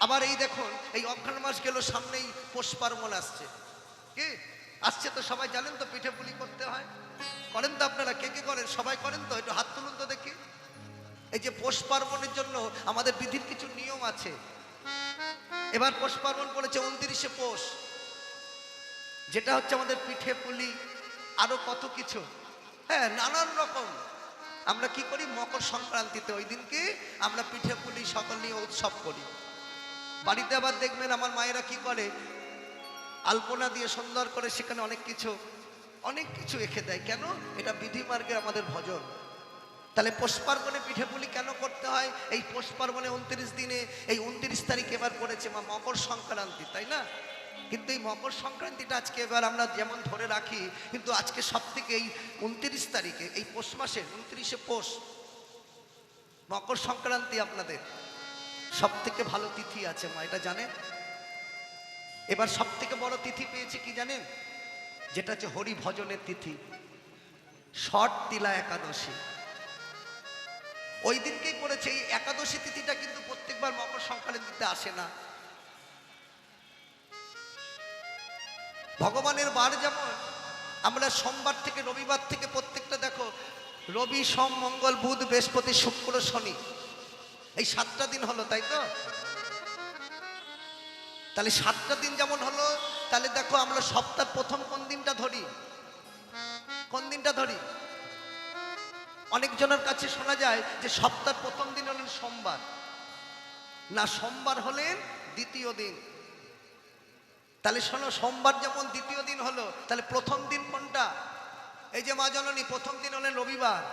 আবার এই দেখুন, এই অঘ্রাণ মাস গেল, সামনেই পৌষ পার্বণ আসছে। কি আসছে তো সবাই জানেন তো, পিঠে পুলি করতে হয়। করেন তো আপনারা? কে কে করেন? সবাই করেন তো? একটু হাত তুলুন তো দেখি। এই যে পৌষ পার্বণের জন্য আমাদের বিধির কিছু নিয়ম আছে। এবার পৌষ পার্বণ পড়েছে 29শে পৌষ, যেটা হচ্ছে আমাদের পিঠে পুলি, আরো কত কিছু, হ্যাঁ নানান রকম। আমরা কি করি? মকর সংক্রান্তিতে ওই দিনকে আমরা পিঠে পুলি সকল নিয়ে উৎসব করি। বাড়িতে আবার দেখবেন আমার মায়েরা কি করে, আলপনা দিয়ে সুন্দর করে সেখানে অনেক কিছু রেখে দেয়। কেন? এটা বিধি মার্গের আমাদের ভজন। তাহলে পৌষ পার্বণে পিঠে পুলি কেন করতে হয়? এই পৌষ পার্বণে 29 দিনে, এই 29 তারিখ এবার পড়েছে মকর সংক্রান্তি, তাই না? কিন্তু এই মকর সংক্রান্তিটা আজকে এবার আমরা যেমন ধরে রাখি, কিন্তু আজকে সব থেকে এই 29 তারিখে, এই পৌষ মাসের 29শে পৌষ মকর সংক্রান্তি আপনাদের সব থেকে ভালো তিথি আছে মা, এটা জানেন? এবার সব থেকে বড় তিথি পেয়েছে কি জানেন? যেটা হচ্ছে হরি ভজনের তিথি, ষট তিলা একাদশী। ওই দিনকেই পড়েছে। এই একাদশী তিথিটা কিন্তু প্রত্যেকবার মকর সংক্রান্তিতে আসে না। ভগবানের বার যেমন আমরা সোমবার থেকে রবিবার থেকে প্রত্যেকটা দেখো, রবি সোম মঙ্গল বুধ বৃহস্পতি শুক্র শনি, এই 7টা দিন হলো, তাই তো? তাহলে 7টা দিন যেমন হলো, তাহলে দেখো আমরা সপ্তাহ প্রথম কোন দিনটা ধরি? কোন দিনটা ধরি? অনেকজনের কাছে শোনা যায় যে সপ্তাহ প্রথম দিন হলেন সোমবার। না, সোমবার হলেন দ্বিতীয় দিন। তাহলে শোনো, সোমবার যেমন দ্বিতীয় দিন হলো, তাহলে প্রথম দিন কোনটা? এই যে মা জননী, প্রথম দিন হলেন রবিবার।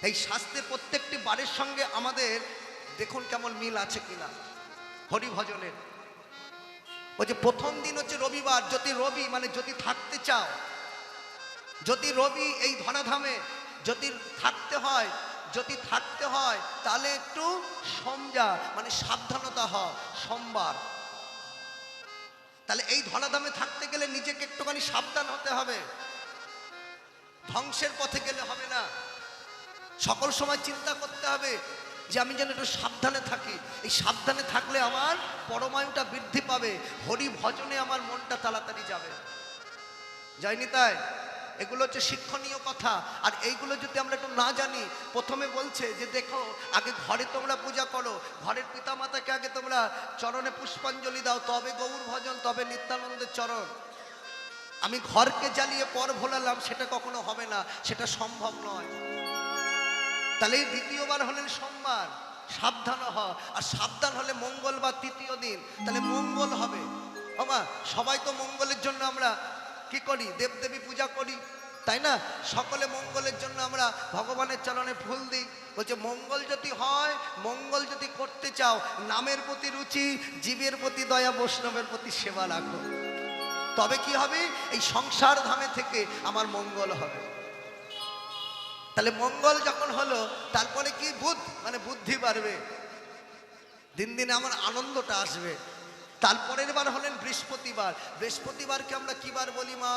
এই শাস্ত্রে প্রত্যেকটি বারের সঙ্গে আমাদের দেখুন কেমন মিল আছে কিনা হরি ভজনের। ওই যে প্রথম দিন হচ্ছে রবিবার। যদি রবি মানে যদি থাকতে চাও, যদি রবি এই ধরাধামে যদি থাকতে হয় তাহলে একটু সমঝা মানে সাবধানতা হয় সোমবার। তাহলে এই ধরাধামে থাকতে গেলে নিজেকে একটুখানি সাবধান হতে হবে, ধ্বংসের পথে গেলে হবে না। সকল সময় চিন্তা করতে হবে যে আমি যেন একটু সাবধানে থাকি। এই সাবধানে থাকলে আমার পরমায়ুটা বৃদ্ধি পাবে, হরি ভজনে আমার মনটা তাড়াতাড়ি যাবে। যায়নি তাই? এগুলো হচ্ছে শিক্ষণীয় কথা। আর এইগুলো যদি আমরা একটু না জানি, প্রথমে বলছে যে দেখো আগে ঘরে তোমরা পূজা করো, ঘরের পিতামাতাকে আগে তোমরা চরণে পুষ্পাঞ্জলি দাও, তবে গৌর ভজন, তবে নিত্যানন্দের চরণ। আমি ঘরকে জ্বালিয়ে পর ভোলালাম, সেটা কখনো হবে না, সেটা সম্ভব নয়। তাহলে এই দ্বিতীয়বার হলেন সোমবার, সাবধান হ। আর সাবধান হলে মঙ্গলবার তৃতীয় দিন, তাহলে মঙ্গল হবে। বাবা সবাই তো মঙ্গলের জন্য আমরা কি করি? দেবদেবী পূজা করি, তাই না? সকলে মঙ্গলের জন্য আমরা ভগবানের চরণে ফুল দিই। বলছে মঙ্গল যদি হয়, মঙ্গল যদি করতে চাও, নামের প্রতি রুচি, জীবের প্রতি দয়া, বৈষ্ণবের প্রতি সেবা রাখো, তবে কি হবে? এই সংসার ধামে থেকে আমার মঙ্গল হবে। তাহলে মঙ্গল যখন হলো, তারপরে কি বুধ মানে বুদ্ধি বাড়বে, দিন দিন আমার আনন্দটা আসবে। তারপরের বার হলেন বৃহস্পতিবার। বৃহস্পতিবারকে আমরা কি বার বলি মা?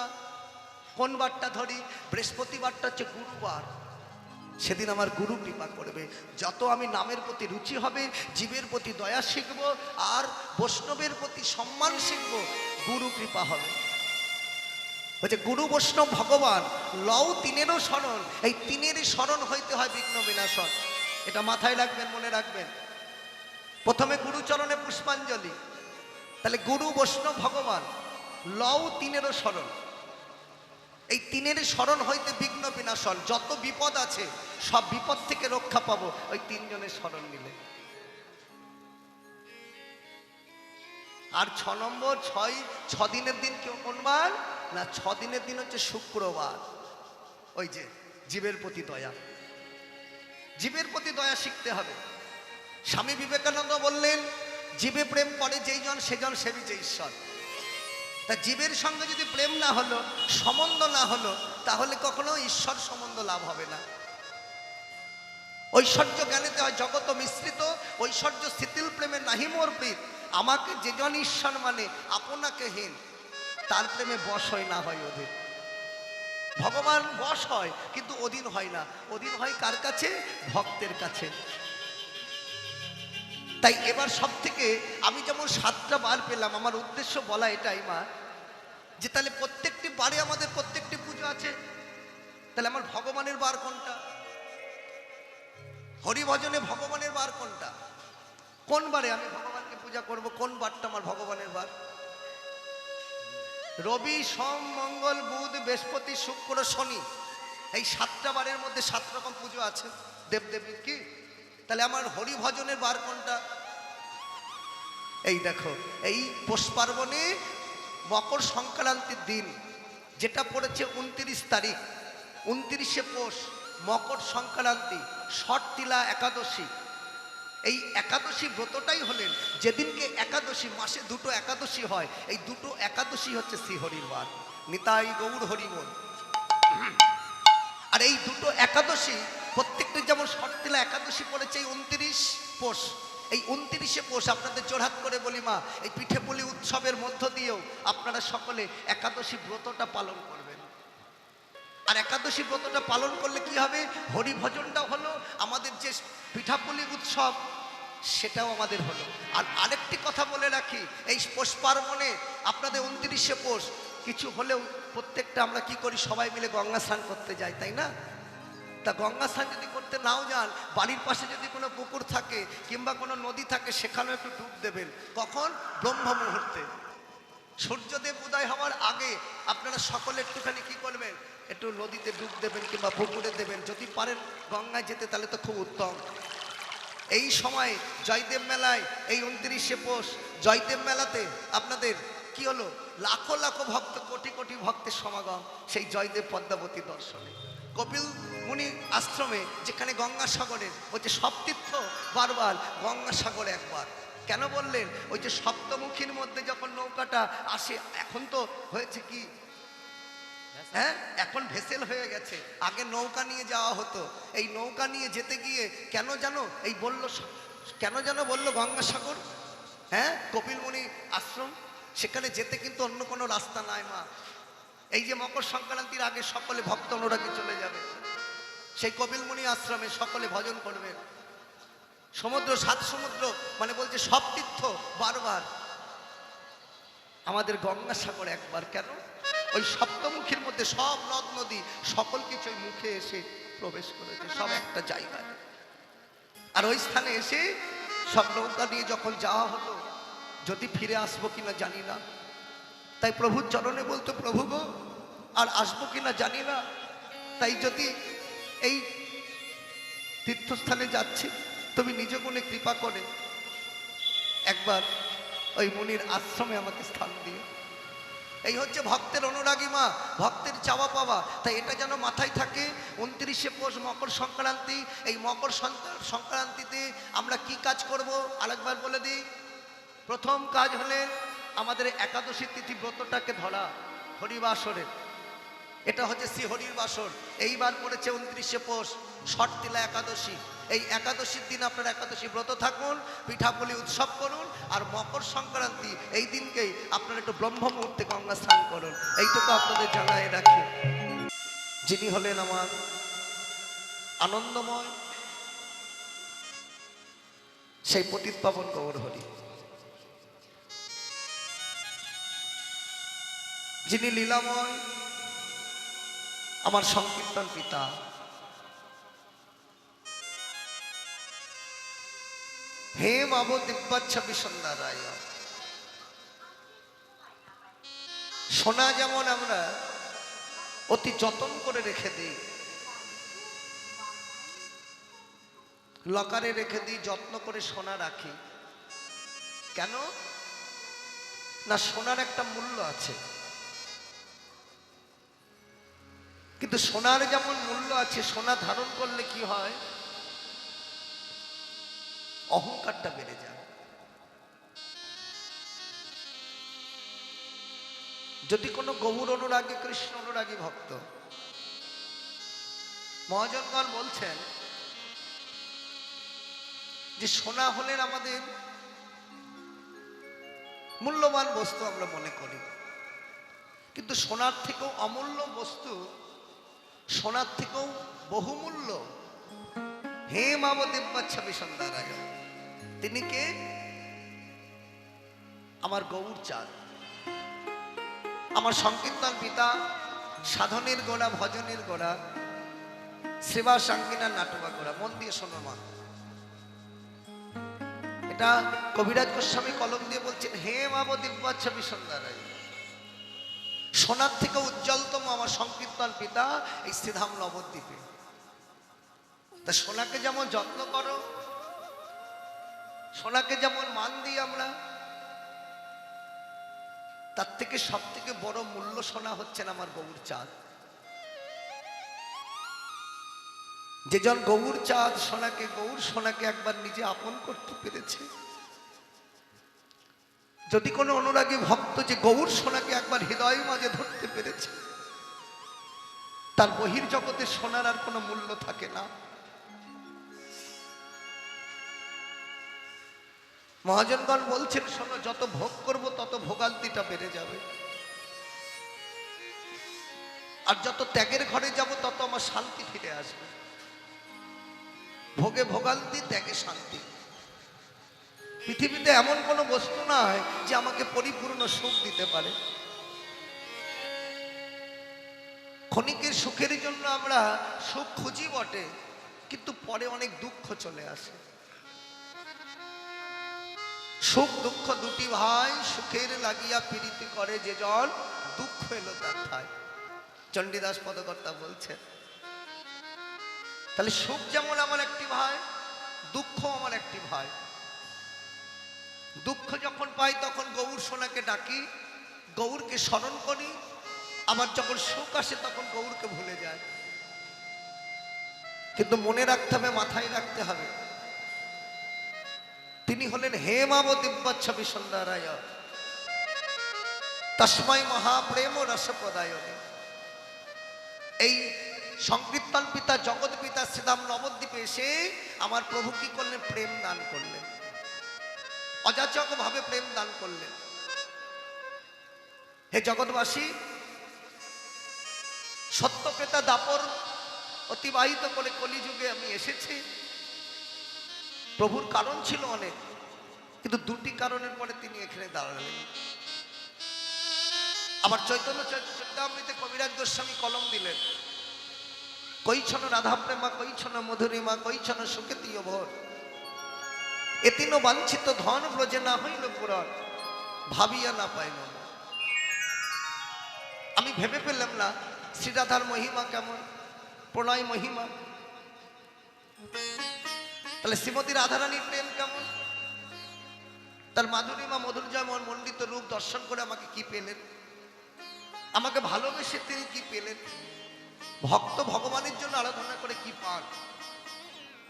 কোন বারটা ধরি? বৃহস্পতিবারটা হচ্ছে গুরুবার। সেদিন আমার গুরু কৃপা করবে। যত আমি নামের প্রতি রুচি হবে, জীবের প্রতি দয়া শিখব, আর বৈষ্ণবের প্রতি সম্মান শিখব, গুরু কৃপা হবে। বলছে গুরু বৈষ্ণব ভগবান লও তিনেরও শরণ। এই তিনেরই শরণ হইতে হয় বিঘ্ন বিনাশন। এটা মাথায় রাখবেন, মনে রাখবেন। প্রথমে গুরুচরণে পুষ্পাঞ্জলি, তাহলে গুরু বৈষ্ণব ভগবান লও তিনেরও শরণ। এই তিনের শরণ হইতে বিঘ্ন বিনাশন। যত বিপদ আছে সব বিপদ থেকে রক্ষা পাবো ওই তিনজনের শরণ নিলে। আর 6 নম্বর 6 দিনের দিন কোন বার? না, 6 দিনের দিন হচ্ছে শুক্রবার। ওই যে জীবের প্রতি দয়া, জীবের প্রতি দয়া শিখতে হবে। স্বামী বিবেকানন্দ বললেন জীবে প্রেম করে যেই জন সেজন সেবিছে ঈশ্বর। তা জীবের সঙ্গে যদি প্রেম না হলো, সম্বন্ধ না হলো, তাহলে কখনো ঈশ্বর সম্বন্ধ লাভ হবে না। ঐশ্বর্য জ্ঞানেতে হয় জগত মিশ্রিত, ঐশ্বর্য স্থিতিল প্রেমে নাহি মোর প্রীত। আমাকে যে জন ঈশ্বর মানে আপনাকে হীন, তার প্রেমে বশ হয় না হয় অধীন। ভগবান বশ হয় কিন্তু অধীন হয় না। অধীন হয় কার কাছে? ভক্তের কাছে। তাই এবার সব থেকে আমি যেমন 7টা বার পেলাম, আমার উদ্দেশ্য বলা এটাই মা, যে তাহলে প্রত্যেকটি বারে আমাদের প্রত্যেকটি পুজো আছে, তাহলে আমার ভগবানের বার কোনটা? হরিভজনে ভগবানের বার কোনটা? কোন বারে আমি ভগবানকে পূজা করব? কোন বারটা আমার ভগবানের বার? রবি, সোম, মঙ্গল, বুধ, বৃহস্পতি, শুক্র, শনি, এই 7টা বারের মধ্যে 7 রকম পুজো আছে দেবদেবীর। কি তাহলে আমার হরিভজনের বার কোনটা? এই দেখো, এই পৌষ পার্বণে মকর সংক্রান্তির দিন যেটা পড়েছে 29 তারিখ, 29শে পৌষ, মকর সংক্রান্তি, ষটতিলা একাদশী। এই একাদশী ব্রতটাই হলেন যেদিনকে একাদশী, মাসে 2টো একাদশী হয়, এই 2টো একাদশী হচ্ছে শ্রীহরির বার। নিতাই গৌর হরিবল। আর এই 2টো একাদশী প্রত্যেকটি, যেমন ষটতিলা একাদশী পড়েছে এই 29 পৌষ, এই 29শে পৌষ আপনাদের জোড়হাত করে বলি মা, এই পিঠেপুলি উৎসবের মধ্য দিয়েও আপনারা সকলে একাদশী ব্রতটা পালন করবেন। আর একাদশী ব্রতটা পালন করলে কি হবে? হরিভজনটা হলো, আমাদের যে পিঠাপুলি উৎসব সেটাও আমাদের হলো। আর আরেকটি কথা বলে রাখি, এই পৌষ পার্বণে আপনাদের 29শে পৌষ কিছু হলেও প্রত্যেকটা আমরা কি করি, সবাই মিলে গঙ্গা স্নান করতে যাই, তাই না? তা গঙ্গা স্নান যদি করতে নাও যান, বাড়ির পাশে যদি কোনো পুকুর থাকে কিংবা কোনো নদী থাকে, সেখানেও একটু ডুব দেবেন। কখন? ব্রহ্ম মুহূর্তে, সূর্যদেব উদয় হওয়ার আগে আপনারা সকলে একটুখানি কি করবেন, একটু নদীতে ডুব দেবেন কিংবা পুকুরে দেবেন। যদি পারেন গঙ্গায় যেতে তাহলে তো খুব উত্তম। এই সময় জয়দেব মেলায়, এই 29শে পৌষ জয়দেব মেলাতে আপনাদের কি হলো, লাখো লাখো ভক্ত, কোটি কোটি ভক্তের সমাগম সেই জয়দেব পদ্মাবতী দর্শনে। কপিল মুনি আশ্রমে যেখানে গঙ্গাসাগরের ওই যে সপ্তীর্থ বারবার, গঙ্গাসাগর একবার। কেন বললেন? ওই যে সপ্তমুখীর মধ্যে যখন নৌকাটা আসে, এখন তো হয়েছে কি, হ্যাঁ, এখন ভেসেল হয়ে গেছে, আগে নৌকা নিয়ে যাওয়া হতো। এই নৌকা নিয়ে যেতে গিয়ে কেন জানো এই বললো, কেন যেন বললো গঙ্গাসাগর, হ্যাঁ, কপিল মুনি আশ্রম, সেখানে যেতে কিন্তু অন্য কোনো রাস্তা নাই মা। এই যে মকর সংক্রান্তির আগে সকলে ভক্ত অনুরাগী চলে যাবে সেই কপিল মুনি আশ্রমে, সকলে ভজন করবেন। সমুদ্র, 7 সমুদ্র মানে বলছে সব তীর্থ বারবার, আমাদের গঙ্গাসাগর একবার। কেন? ওই সপ্তমুখীর মধ্যে সব নদ নদী সকল কিছু ওই মুখে এসে প্রবেশ করেছে, সব একটা জায়গায়। আর ওই স্থানে এসে সব নৌকা নিয়ে যখন যাওয়া হতো, যদি ফিরে আসবো কিনা জানি না, তাই প্রভুর চরণে বলতো, প্রভু গো আর আসবো কিনা জানি না, তাই যদি এই তীর্থস্থানে যাচ্ছি তুমি নিজ গুণে কৃপা করে একবার ওই মুনির আশ্রমে আমাকে স্থান দিও। এই হচ্ছে ভক্তের অনুরাগী মা, ভক্তের চাওয়া পাওয়া। তাই এটা যেন মাথায় থাকে। 29শে পৌষ মকর সংক্রান্তি, এই মকর সংক্রান্তিতে আমরা কি কাজ করব আরেকবার বলে দিই। প্রথম কাজ হলেন আমাদের একাদশী তিথি ব্রতটাকে ধরা, হরিবাসরের। এটা হচ্ছে শ্রীহরির বাসর। এইবার পড়েছে 29শে পৌষ, ষটতিলা একাদশী। এই একাদশীর দিন আপনারা একাদশী ব্রত থাকুন, পিঠাপুলি উৎসব করুন। আর মকর সংক্রান্তি এই দিনকেই আপনারা একটু ব্রহ্ম মুহূর্তে গঙ্গা স্নান করুন। এইটুকু আপনাদের জানাই রাখি। যিনি হলেন আমার আনন্দময় সেই পতিত পাবন গৌর হরি, যিনি লীলাময় আমার সংকীর্তন পিতা, হে মাব দিব্যাচ্ছবি সন্ধ্যা রায়। সোনা যেমন আমরা অতি যতন করে রেখে দিই, লকারে রেখে দিই, যত্ন করে সোনা রাখি, কেন না সোনার একটা মূল্য আছে। কিন্তু সোনার যেমন মূল্য আছে, সোনা ধারণ করলে কি হয়, অহংকারটা বেড়ে যায়। যদি কোনো গৌর অনুরাগী, কৃষ্ণ অনুরাগী ভক্ত, মহাজনগণ বলছেন যে সোনা হলেন আমাদের মূল্যবান বস্তু আমরা মনে করি, কিন্তু সোনার থেকেও অমূল্য বস্তু, সোনার থেকেও বহুমূল্য। হে মাব দিব্যাচ্ছবি সন্ধ্যা রায়। তিনি কে? আমার গৌর চাঁদ, আমার সংকীর্তন পিতা, সাধনের গোড়া, ভজনের গোড়া, সেবা সাঙ্গিনা নাটুয়া গোড়া। মন দিয়ে শোনো মা, এটা কবিরাজ গোস্বামী কলম দিয়ে বলছেন, হে মাব দিব্যাচ্ছবি সুন্দরাই, সোনার থেকে উজ্জ্বলতম আমার সংকীর্তন পিতা এই শ্রীধাম নবদ্বীপে। তা সোনাকে যেমন যত্ন করো, সোনাকে যেমন মান দিই আমরা, তার থেকে সব থেকে বড় মূল্য সোনা হচ্ছেন আমার গৌর চাঁদ। যেজন গৌর চাঁদ সোনাকে, গৌর সোনাকে একবার নিজে আপন করতে পেরেছে, যদি কোনো অনুরাগী ভক্ত যে গৌর সোনাকে একবার হৃদয় মাঝে ধরতে পেরেছে, তার বহির জগতে সোনার আর কোনো মূল্য থাকে না। মহাজনগণ বলছেন, শোনো, যত ভোগ করব তত ভোগান্তিটা বেড়ে যাবে, আর যত ত্যাগের ঘরে যাব তত আমার শান্তি ফিরে আসবে। ভোগে ভোগান্তি, ত্যাগে শান্তি। পৃথিবীতে এমন কোনো বস্তু নয় যে আমাকে পরিপূর্ণ সুখ দিতে পারে। ক্ষণিকের সুখের জন্য আমরা সুখ খুঁজি বটে, কিন্তু পরে অনেক দুঃখ চলে আসে। সুখ দুঃখ দুটি ভাই, সুখের লাগিয়া পীড়িতি করে যে জন, দুঃখ এলো তার ঠাই। চণ্ডীদাস পদকর্তা বলছেন। তাহলে সুখ যেমন আমার একটি ভাই, দুঃখ আমার একটি ভাই। দুঃখ যখন পাই তখন গৌর সোনাকে ডাকি, গৌরকে স্মরণ করি, আবার যখন সুখ আসে তখন গৌরকে ভুলে যায়। কিন্তু মনে রাখতে হবে, মাথায় রাখতে হবে, তিনি হলেন হে মাব দিব্যাচ্ছবি সুন্দরায় তস্मै মহাপ্রেম রসপ্রদায়নে। এই সংকীর্তন পিতা, জগৎ পিতা শ্রীধাম নবদ্বীপে এসে আমার প্রভু কি করলেন? প্রেম দান করলেন, অযাচক ভাবে প্রেম দান করলেন। হে জগৎবাসী, সত্যপ্রেতা দাপর অতিবাহিত করে কলিযুগে আমি এসেছি। প্রভুর কারণ ছিল অনেক, কিন্তু দুটি কারণের পরে তিনি এখানে দাঁড়ালেন। আবার চৈতন্য চরিতামৃতে কবিরাজ গোস্বামী কলম দিলেন, কৈছন রাধা প্রেমা, কৈছন মধুরিমা, কৈছন সুকেতীয় ভোর, এতিন বাঞ্ছিত ধন ব্রজে না হইল পুরন, ভাবিয়া না পাইল। আমি ভেবে পেলাম না শ্রীরাধার মহিমা কেমন, প্রণয় মহিমা। তাহলে শ্রীমতী রাধারানীর প্রেম কেমন, তার মাধুরিমা মধুর্যময় মণ্ডিত রূপ দর্শন করে আমাকে কি পেলেন, আমাকে ভালোবেসে তিনি কি পেলেন। ভক্ত ভগবানের জন্য আরাধনা করে কি পান,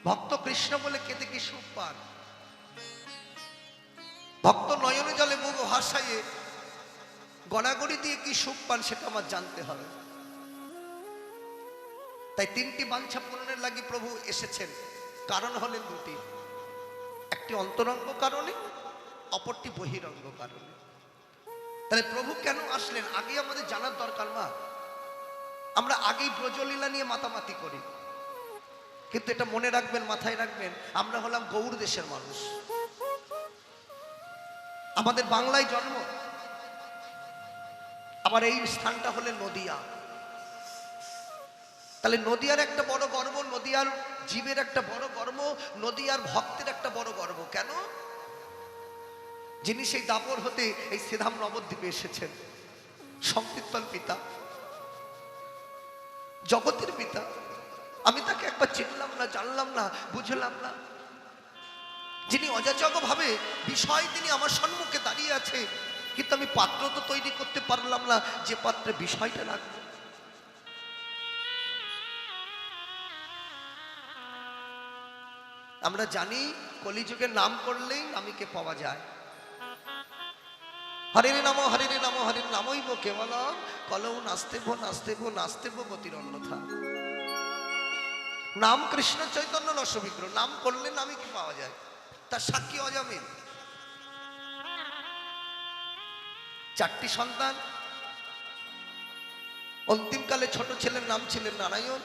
ভক্ত কৃষ্ণ বলে কেঁদে কি সুখ পান, ভক্ত নয়নে জলে মুখ ভাসাইয়ে গড়াগড়ি দিয়ে কি সুখ পান, সেটা আমার জানতে হবে। তাই তিনটি বাঞ্ছা পূরণের লাগি প্রভু এসেছেন। কারণ হলেন দুটি, একটি অন্তরঙ্গ কারণে, অপরটি বহিরঙ্গ কারণে। তাহলে প্রভু কেন আসলেন আগে আমাদের জানার দরকার। মা, আমরা আগেই ব্রজলীলা নিয়ে মাতামাতি করি, কিন্তু এটা মনে রাখবেন, মাথায় রাখবেন, আমরা হলাম গৌর দেশের মানুষ, আমাদের বাংলায় জন্ম, আবার এই স্থানটা হলেন নদিয়া। তাহলে নদিয়ার একটা বড় গর্ব, নদিয়ার জীবের একটা বড় গর্ব, নদিয়ার ভক্তের একটা বড় গর্ব। কেন? যিনি সেই দাপর হতে এই শ্রীধাম নবদ্বীপে এসেছেন, সংকীর্তন পিতা, জগতের পিতা। আমি তাকে একবার চিনলাম না, জানলাম না, বুঝলাম না। যিনি অযাচক ভাবে বিষয়, তিনি আমার সম্মুখে দাঁড়িয়ে আছে, কিন্তু আমি পাত্র তো তৈরি করতে পারলাম না যে পাত্রে বিষয়টা রাখবো। আমরা জানি কলিযুগের নাম করলেই নামীকে পাওয়া যায়। হরির নাম, হরির নাম, হরির নামইব কেবলম, কলৌ নাস্তেব নাস্তেব নাস্তেব গতির অন্যথা। নাম কৃষ্ণ চৈতন্য রসবিগ্রহ, নাম করলে নামই কি পাওয়া যায়। তার সাক্ষী অজামিল। চারটি সন্তান, অন্তিমকালে ছোট ছেলের নাম ছিলেন নারায়ণ।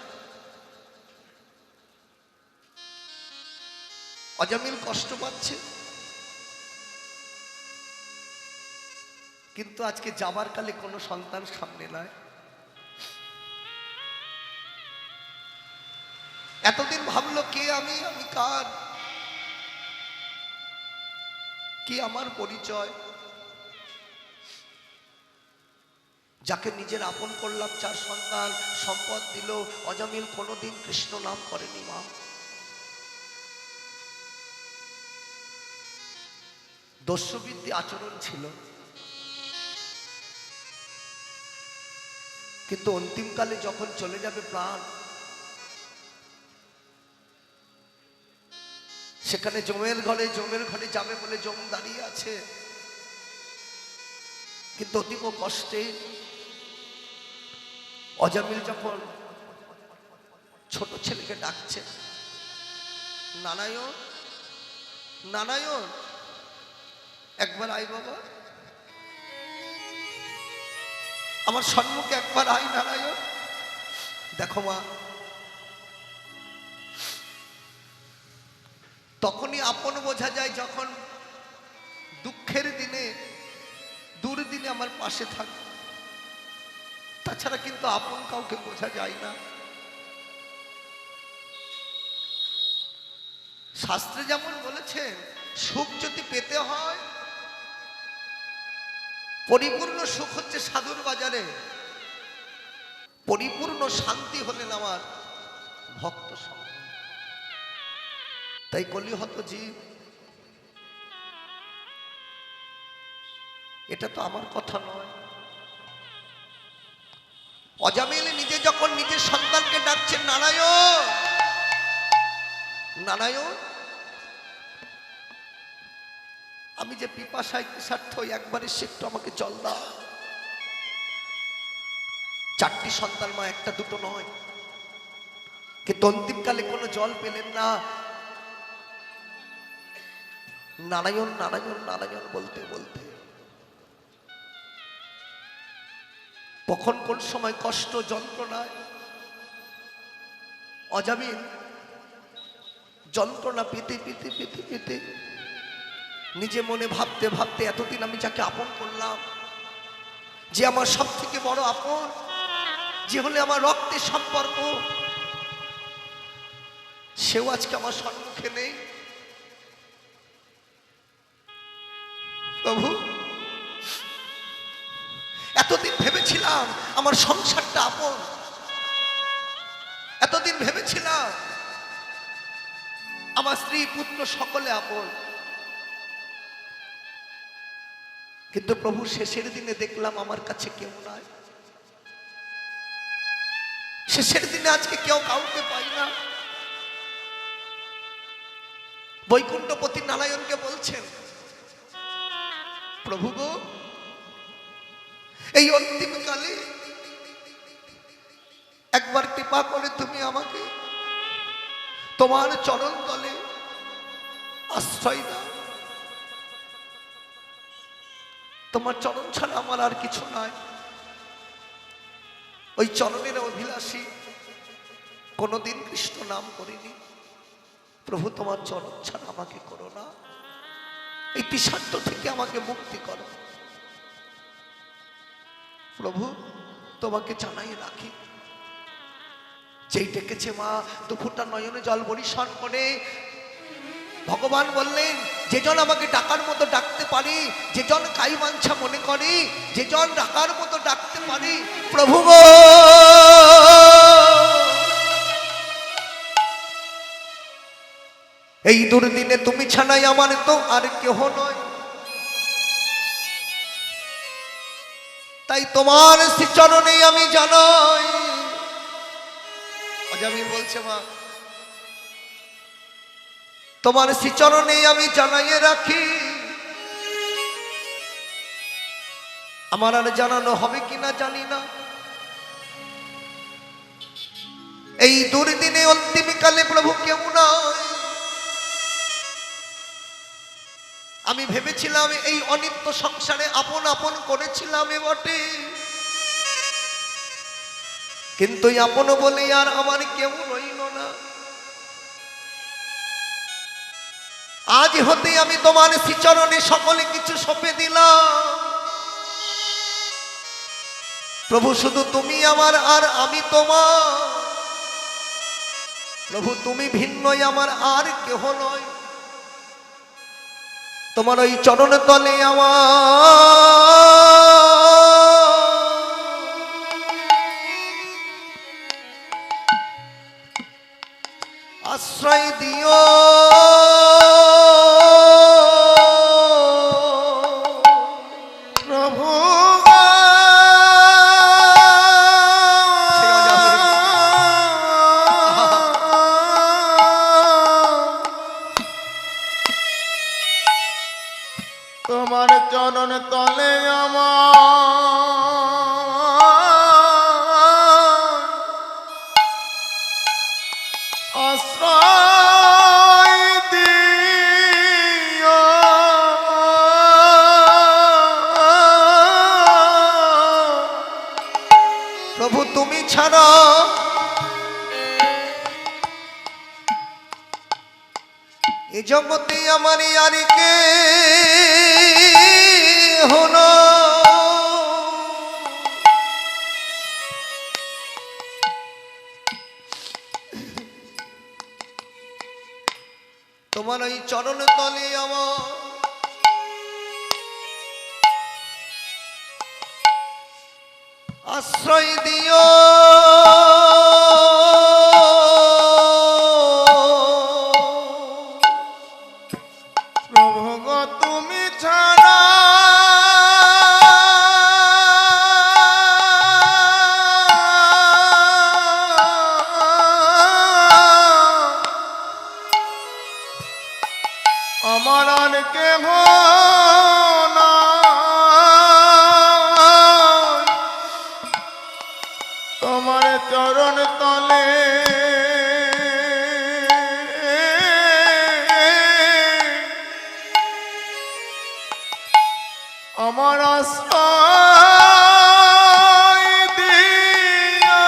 অজামিল কষ্ট পাচ্ছে, কিন্তু আজকে যাবার কালে কোনো সন্তান সামনে নয়। এতদিন ভাবলো কে আমি, আমি কার, কি আমার পরিচয়। যাকে নিজের আপন করলাম, 4 সন্তান সম্পদ দিল, অজামিল কোনোদিন কৃষ্ণ নাম করেনি মা। দস্যুবৃত্তি আচরণ ছিল, কিন্তু অন্তিমকালে যখন চলে যাবে প্রাণ, সেখানে জমের ঘরে যাবে বলে জম দাঁড়িয়ে আছে, কিন্তু অতীব কষ্টে অজামিল যখন ছোট ছেলেকে ডাকছে, নানায়ন নানায়ন একবার আয় বাবা, আমার সম্মুখে একবার আয় নারায়ণ। দেখো মা, তখনই আপন বোঝা যায় যখন দুঃখের দিনে, দুর্দিনে আমার পাশে থাকে, তাছাড়া কিন্তু আপন কাউকে বোঝা যায় না। শাস্ত্রে যেমন বলেছেন, সুখ যদি পেতে হয়, পরিপূর্ণ সুখ হচ্ছে সাধুর বাজারে, পরিপূর্ণ শান্তি হলেন আমার ভক্ত সঙ্গ। তাই কলিহত জীব, এটা তো আমার কথা নয়। অজামিল নিজে যখন নিজের সন্তানকে ডাকছেন, নারায়ণ নারায়ণ, আমি যে পিপাসায় তৃষার্থ, একবার এসে একটু আমাকে জল দাও। 4টি সন্তান মা, একটা দুটো নয়, কিন্তু অন্তিমকালে কোনো জল পেলেন না। নারায়ণ নারায়ণ নারায়ণ বলতে বলতে কখন কোন সময় কষ্ট যন্ত্রণায় অজামিল যন্ত্রণা পেতে পেতে পেতে পেতে নিজে মনে ভাবতে ভাবতে, এতদিন আমি যাকে আপন করলাম, যে আমার সব থেকে বড় আপন, যে হলে আমার রক্তের সম্পর্ক, সেও আজকে আমার সম্মুখে নেই। প্রভু, এতদিন ভেবেছিলাম আমার সংসারটা আপন, এতদিন ভেবেছিলাম আমার স্ত্রী পুত্র সকলে আপন, কিন্তু প্রভু শেষের দিনে দেখলাম আমার কাছে কেউ নাই। শেষের দিনে আজকে কেউ কাউকে পাই না। বৈকুণ্ঠপতি নারায়ণকে বলছেন, প্রভু গো, এই অন্তিমকালে একবার কৃপা করে তুমি আমাকে তোমার চরণ তলে আশ্রয় দাও। তোমার চরণ ছাড়া আমার আর কিছু নাই। ওই চরণের অভিলাষী, কোনোদিন কৃষ্ণ নাম করিনি। প্রভু, তোমার চরণ ছাড়া আমাকে করো না, এই তৃষার্ত থেকে আমাকে মুক্তি করো। প্রভু, তোমাকে জানাই রাখি, যেই ডেকেছে মা, দুফোঁটা নয়নে জল বরিশন করে ভগবান বললেন, যেজন আমাকে ডাকার মতো ডাকতে পারি, যেজন কাই বাঞ্ছা মনে করি, যেজন ডাকার মতো ডাকতে পারি, প্রভু গো, এই দুর্দিনে তুমি ছাড়াই আমার তো আর কেহ নয়। তাই তোমার শ্রীচরণে আমি জানাই। অজামিল বলছে, মা, তোমার শ্রীচরণে আমি জানাইয়ে রাখি, আমার আর জানানো হবে কিনা জানি না। এই দুর্দিনে অন্তিমকালে প্রভু কেউ নয়। আমি ভেবেছিলাম এই অনিত্য সংসারে আপন আপন করেছিলাম এ বটে, কিন্তু আপন বলে আর আমার কেউ রইল না। আজ হতে আমি তোমার শ্রীচরণে সকলে কিছু সঁপে দিলাম। প্রভু শুধু তুমি আমার আর আমি তোমার। প্রভু তুমি ভিন্নই আমার আর কেহ নয়। তোমার ওই চরণ তলে আমার আশ্রয় দিও। প্রভু তোমার চরণ তলে আমার আশ্রয় দিও। প্রভু তুমি ছাড়া এ জগতে আমার আর কে হলো। তোমার ওই চরণ তলে আমার আশ্রয় দিও। প্রভু গো তুমি ছাড়া আমার আর কেহ নাই। তোমার চরণ তলে আমার আশ্রয় দিও।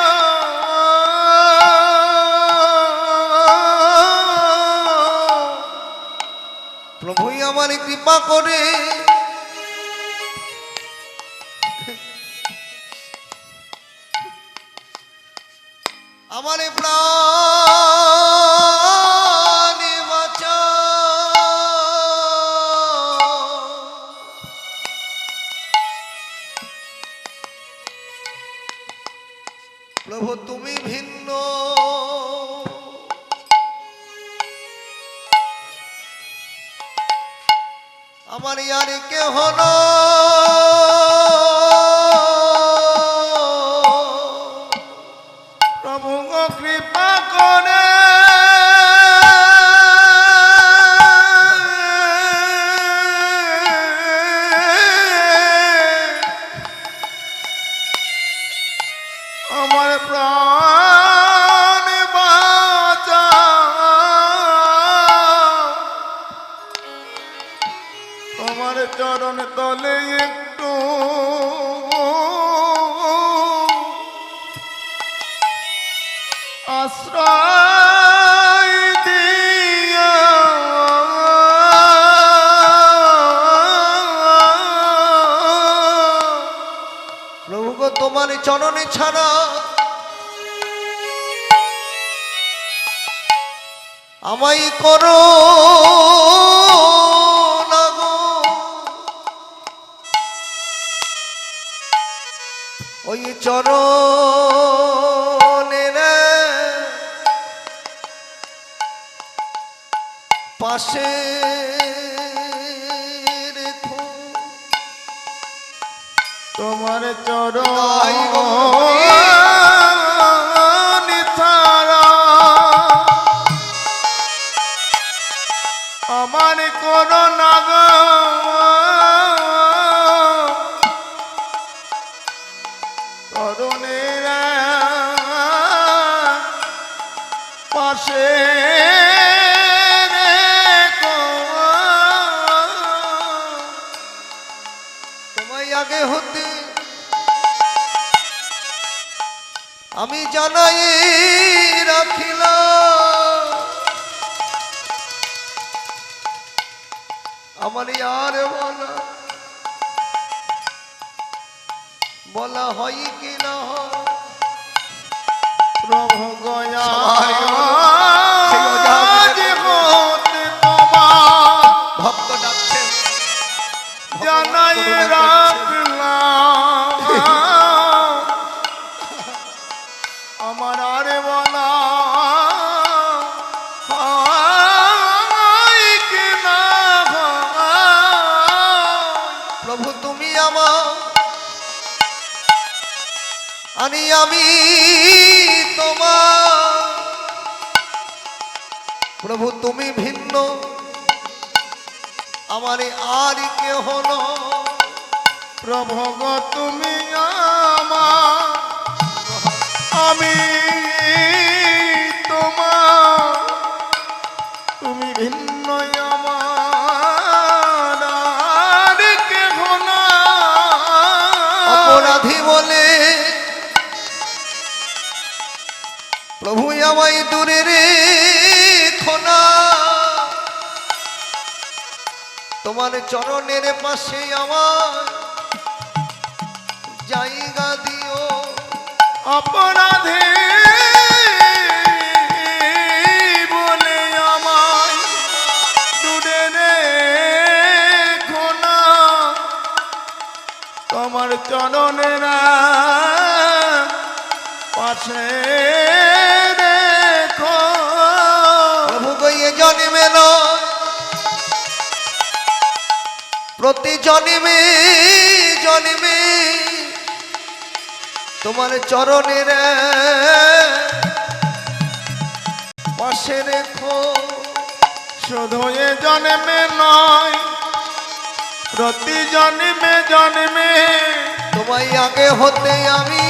প্রভুই আমার কৃপা করে আমার প্রাণ বাঁচাও। প্রভু তুমি ভিন্ন আমার আর কেহ নয়। প্রভু গো কৃপা করে আমার প্রাণ বাঁচাও। তোমার চরণ তলে একটু আশ্রয় দিও। প্রভু গো তোমার চরণে ছাড়া আমায় করো না গো। ওই চরণের পাশে রেখো। তোমার চরণ তাই গো ছাড়া আমার কোনো না গো। তরুণের পাশে রেখো। তোমায় আগে হতে আমি জানাই রাখিলাম আমার আর বলা বলা হয় কি না হয়? প্রভু গয়া সবাই সেই ওঝা হতে তোমার ভক্ত ডাকছেন, জানাই ভগবান করুণা করছেন। রাখলাম আমার আরে বলা হয় কি না হয়। প্রভু তুমি আমার, আমি তোমার। প্রভু তুমি ভিন্ন, আমারে আর কেহ নয়। প্রভু গো তুমি আমার, আমি তোমার, তুমি ভিন্ন আমার আর কেহ নাই। অপরাধী বলে প্রভু আমায় দূরে রেখো না, তোমার চরণের পাশে আমার জায়গা দিও। অপরাধে বলে আমায় দূরে রেখো না, তোমার চরণের পাশে রেখো। প্রভু গো এ জন্মে নয়, প্রতি জন্মে জন্মে তোমার চরণের পাশে রেখো। শুধু এ জন্মে নয়, প্রতি জন্মে জন্মে তোমায় আগে হতে আমি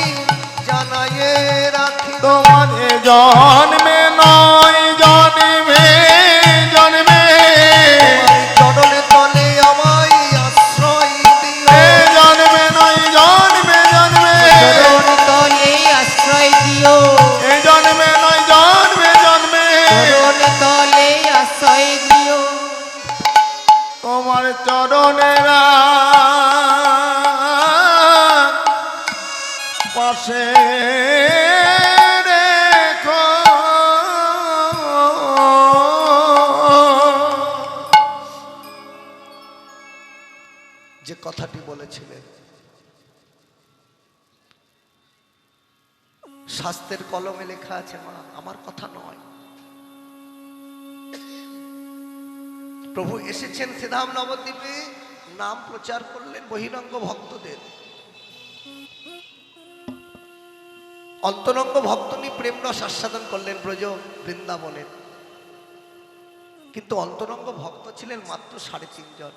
জানাইয়ে রাখি। তোমার এ জন্মে নয়, জন্মে জন্মে তোমার চরণে তলে আমায় আশ্রয় দিও। এ জন্মে নয়, জন্মে জন্মে চরণ তলে আশ্রয় দিও, এ জন্মে নয়, জন্মে জন্মে চরণ তলে আশ্রয় দিও। তোমার চরণের পাশে রেখো। যে কথাটি বলেছিলেন, শাস্ত্রের কলমে লেখা আছে, মা আমার কথা নয়। প্রভু এসেছেন শ্রীধাম নবদ্বীপে, নাম প্রচার করলেন বহিরঙ্গ ভক্তদের। অন্তরঙ্গ ভক্ত নিয়ে প্রেম রস আস্বাদন করলেন ব্রজ বৃন্দাবনের। কিন্তু অন্তরঙ্গ ভক্ত ছিলেন মাত্র 3.5 জন।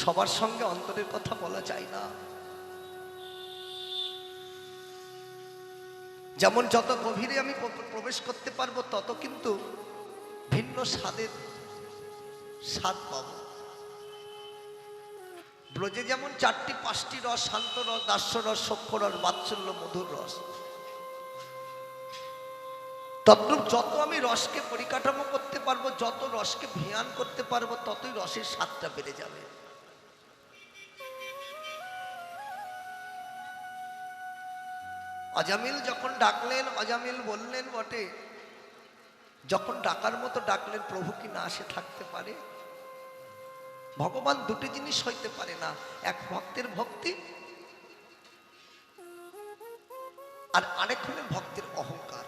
সবার সঙ্গে অন্তরের কথা বলা যায় না। যেমন যত গভীরে আমি প্রবেশ করতে পারবো, তত কিন্তু ভিন্ন স্বাদের স্বাদ পাবো। ব্রজে যেমন 4টি-5টি রস, শান্ত রস, দাস্য রস, সখ্য রস, বাৎসল্য, মধুর রস, তদ্রূপ যত আমি রসকে পরিকাঠামো করতে পারবো, যত রসকে ভিয়ান করতে পারবো, ততই রসের স্বাদটা বেড়ে যাবে। অজামিল যখন ডাকলেন, অজামিল বললেন বটে, যখন ডাকার মতো ডাকলেন, প্রভু কি না আসে থাকতে পারে? ভগবান দুটি জিনিস হইতে পারে না, এক ভক্তের ভক্তি, আর আরেক হলেন ভক্তের অহংকার।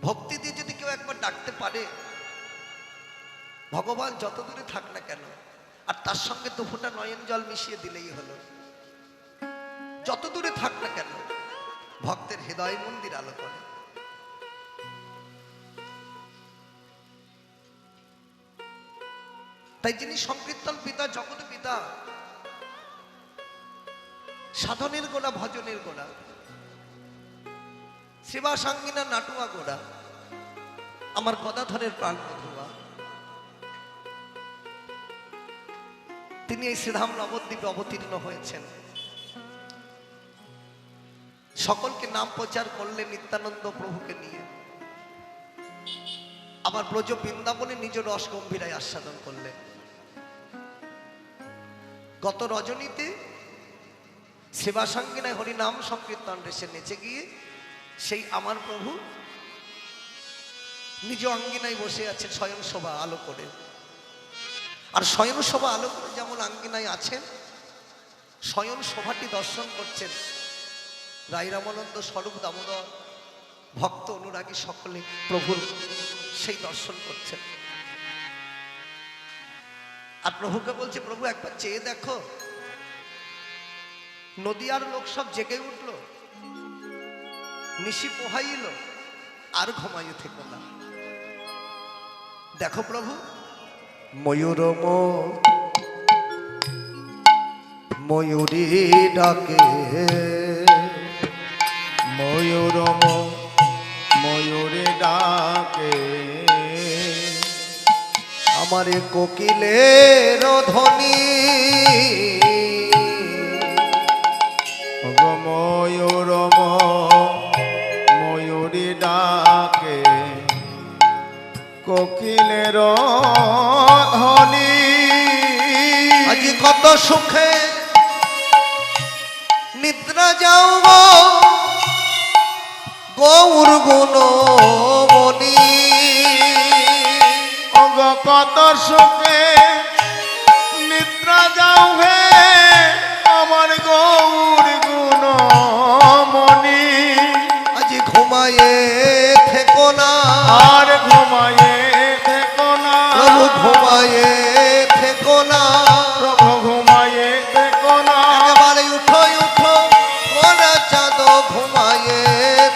ভক্তি দিয়ে যদি কেউ একবার ডাকতে পারে, ভগবান যত দূরে থাক না কেন, আর তার সঙ্গে 2 ফোঁটা নয়ন জল মিশিয়ে দিলেই হলো, যত দূরে থাক না কেন, ভক্তের হৃদয় মন্দির আলো করে। তাই যিনি সংকীর্তন পিতা, জগৎ পিতা, সাধনের গোড়া, ভজনের গোড়া, সেবা সাঙ্গিনা নাটুয়া গোড়া, আমার গদাধরের প্রাণ মধুয়া, তিনি এই শ্রীধাম নবদ্বীপে অবতীর্ণ হয়েছেন। সকলকে নাম প্রচার করলেন নিত্যানন্দ প্রভুকে নিয়ে। আবার ব্রজ বৃন্দাবনে নিজ রস গম্ভীরায় আস্বাদন করলেন। গত রজনীতে সেবা সঙ্গিনায় হরিনাম সংকীর্তন রেসে নেচে গিয়ে সেই আমার প্রভু নিজ অঙ্গিনায় বসে আছেন স্বয়ং শোভা আলো করে। আর স্বয়ং শোভা আলো করে যেমন অঙ্গিনায় আছেন, স্বয়ং শোভাটি দর্শন করছেন রাই রামানন্দ, স্বরূপ দামোদর, ভক্ত অনুরাগী সকলে প্রভুর সেই দর্শন করছেন। আর প্রভুকে বলছে, প্রভু একবার চেয়ে দেখো, নদিয়ার লোক সব জেগে উঠলো, নিশি পোহাইল, আর ঘুমাইয়ে থেকো না। দেখো প্রভু, ময়ূর ময়ূরী ডাকে, ময়ূর ময়ূরে ডাকে, আমার কোকিলের ধ্বনি, গো ময়ূর ময়ূরী ডাকে, কোকিলের ধ্বনি। আজি কত সুখে নিদ্রা যাও গো গৌর গুণ মনি, গো কত সুখে নিদ্রা যাও হে আমার গৌর গুণ মনি। আজি ঘুমায়ে থেকো না, আর ঘুমায়ে থেকো না, প্রভু ঘুমায়ে থেকো না, প্রভু ঘুমায়ে থেকো না। একেবারে উঠো উঠো গোরা চাঁদ, ঘুমায়ে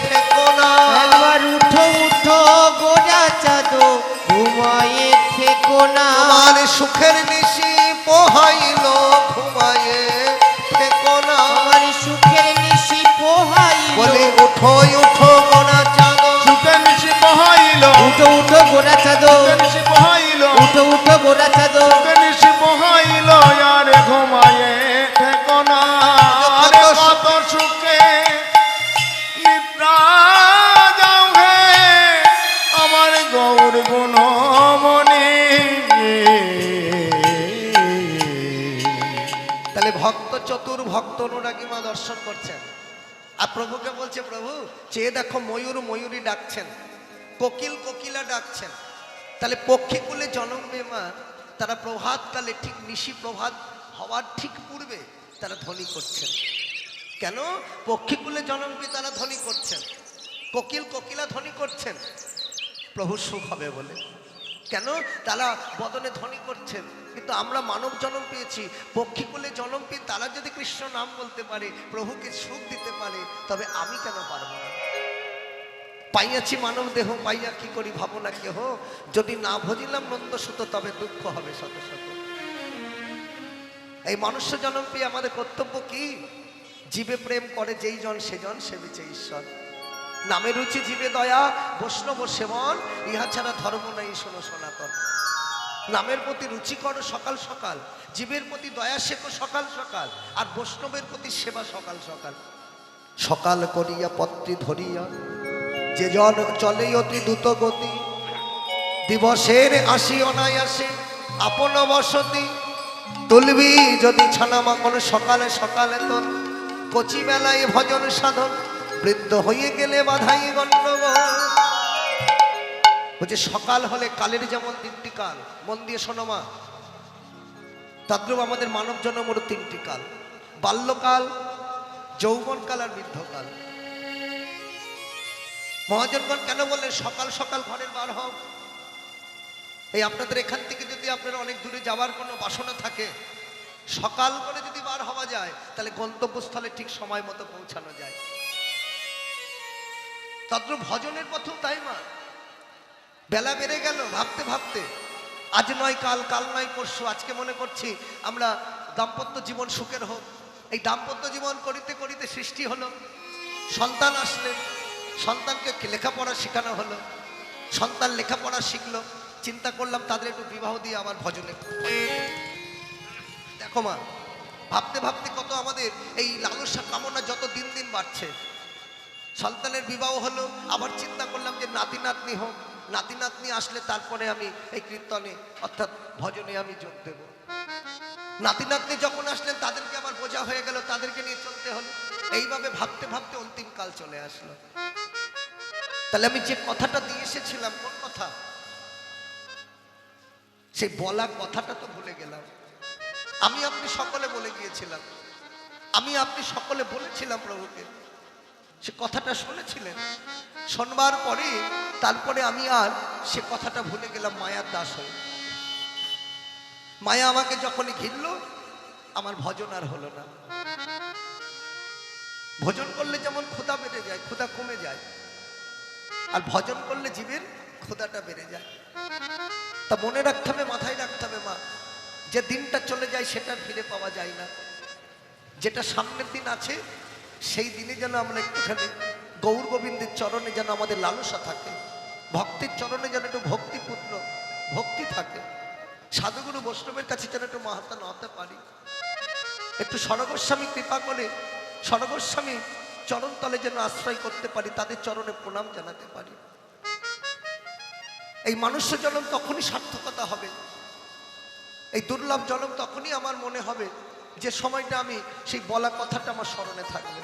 থেকো না। একবার উঠো উঠো গোরা চাঁদ, ঘুমায়ে থেকো না। আমার সুখের নিশি পোহাইল, ঘুমায়ে থেকো না। আমার সুখের নিশি পোহাইল, বলি উঠো উঠো গোরা চাঁদ, সুখে নিশি পোহাইল, উঠো উঠো গোরা চাঁদ, সুখে নিশি পোহাইল, উঠো উঠো গোরা চাঁদ। সুখে নিশি পোহাইল, আর ঘুমায়ে থেকো না। আর কত সুখে নিদ্রা যাও হে আমার গৌর গুণ মনি। তাহলে ভক্ত চতুর, ভক্ত অনুরাগী মা দর্শন করছেন। আর প্রভুকে বলছে, প্রভু চেয়ে দেখো, ময়ূর ময়ূরী ডাকছেন, কোকিল কোকিলা ডাকছেন। তাহলে পক্ষীকুলে জন্মে মা, তারা প্রভাতকালে ঠিক নিশি প্রভাত হওয়ার ঠিক পূর্বে তারা ধ্বনি করছেন। কেন? পক্ষীকুলে জন্মে তারা ধ্বনি করছেন, কোকিল কোকিলা ধ্বনি করছেন প্রভু সুখ হবে বলে। কেন? তারা বদনে ধ্বনি করছেন। কিন্তু আমরা মানব জন্ম পেয়েছি, পক্ষীকুলে জন্ম পেয়ে তারা যদি কৃষ্ণ নাম বলতে পারে, প্রভুকে সুখ দিতে পারে, তবে আমি কেন পারবো না? পাইয়াছি মানব দেহ, পাইয়া কি করি ভাবনা কেহ, যদি না ভজিলাম নন্দ সুত, তবে দুঃখ হবে শত শত। এই মনুষ্য জন্ম পেয়ে আমাদের কর্তব্য কি? জীবে প্রেম করে যেই জন, সেজন সেবিছে ঈশ্বর। নামে রুচি জীবে দয়া, বৈষ্ণব সেবন, ইহা ছাড়া ধর্ম নাই শোনো সনাতন। নামের প্রতি রুচি করো সকাল সকাল, জীবের প্রতি দয়া শেখো সকাল সকাল, আর বৈষ্ণবের প্রতি সেবা সকাল সকাল। সকাল করিয়া পত্রী ধরিয়া যে জন চলে অতি দ্রুত গতি, দিবসের আসি অনায়াসে আপন বসতি, তুলবি যদি ছানা মাখন সকালে সকালে তোর, কচি বেলায় ভজন সাধন, বৃদ্ধ হয়ে গেলে বাধাই গণ্ডগোল। বলছে সকাল হলে কালের যেমন তিনটি কাল, মন দিয়ে শোনো মা, তদ্রূপ আমাদের মানব জন্মের তিনটি কাল, বাল্যকাল, যৌবনকাল আর বৃদ্ধকাল। মহাজনগণ কেন বললেন সকাল সকাল ঘরের বার হও? এই আপনাদের এখান থেকে যদি আপনারা অনেক দূরে যাওয়ার কোনো বাসনা থাকে, সকাল করে যদি বার হওয়া যায়, তাহলে গন্তব্যস্থলে ঠিক সময় মতো পৌঁছানো যায়। তদ্রূপ ভজনের পথেও তাই মা। বেলা বেড়ে গেল ভাবতে ভাবতে, আজ নয় কাল, কাল নয় পরশু, আজকে মনে করছি আমরা দাম্পত্য জীবন সুখের হোক। এই দাম্পত্য জীবন করিতে করিতে সৃষ্টি হলো, সন্তান আসলেন, সন্তানকে লেখাপড়া শেখানো হলো, সন্তান লেখাপড়া শিখলো, চিন্তা করলাম তাদের একটু বিবাহ দিয়ে আমার ভজনে। দেখো মা, ভাবতে ভাবতে কত আমাদের এই লালসা কামনা যত দিন দিন বাড়ছে। সন্তানের বিবাহ হলো, আবার চিন্তা করলাম যে নাতি নাতনি হোক, নাতি নাতনি আসলে তারপরে আমি এই কীর্তনে অর্থাৎ ভজনে আমি যোগ দেব। নাতি নাতনি যখন আসলেন তাদেরকে আবার বোঝা হয়ে গেল, তাদেরকে নিয়ে চলতে হলো। এইভাবে ভাবতে ভাবতে অন্তিম কাল চলে আসলো। তাহলে আমি যে কথাটা দিয়ে এসেছিলাম, কোন কথা? সেই বলা কথাটা তো ভুলে গেলাম। আমি আপনি সকলে বলে গিয়েছিলাম, আমি আপনি সকলে বলেছিলাম প্রভুকে, সে কথাটা শুনেছিলেন। শোনবার পরে তারপরে আমি আর সে কথাটা ভুলে গেলাম মায়ার দাস হয়ে। মায়া আমাকে যখনই ঘিরল, আমার ভজন আর হলো না। ভজন করলে যেমন ক্ষুধা বেড়ে যায়, ক্ষুধা কমে যায়, আর ভজন করলে জীবের ক্ষুধাটা বেড়ে যায়। তা মনে রাখতে হবে, মাথায় রাখতে হবে মা, যে দিনটা চলে যায় সেটা ফিরে পাওয়া যায় না। যেটা সামনের দিন আছে সেই দিনে যেন আমরা একটুখানি গৌর গোবিন্দের চরণে যেন আমাদের লালসা থাকে, ভক্তির চরণে যেন একটু ভক্তিপূর্ণ ভক্তি থাকে, সাধুগুরু বৈষ্ণবের কাছে যেন একটু মাহাত্ম্য হতে পারি, একটু সরগোস্বামী কৃপা করে সরগোস্বামী চরণতলে যেন আশ্রয় করতে পারি, তাদের চরণে প্রণাম জানাতে পারি। এই মানুষ্য জন্ম তখনই সার্থকতা হবে, এই দুর্লভ জন্ম তখনই আমার মনে হবে যে সময়টা আমি সেই বলা কথাটা আমার স্মরণে থাকবে,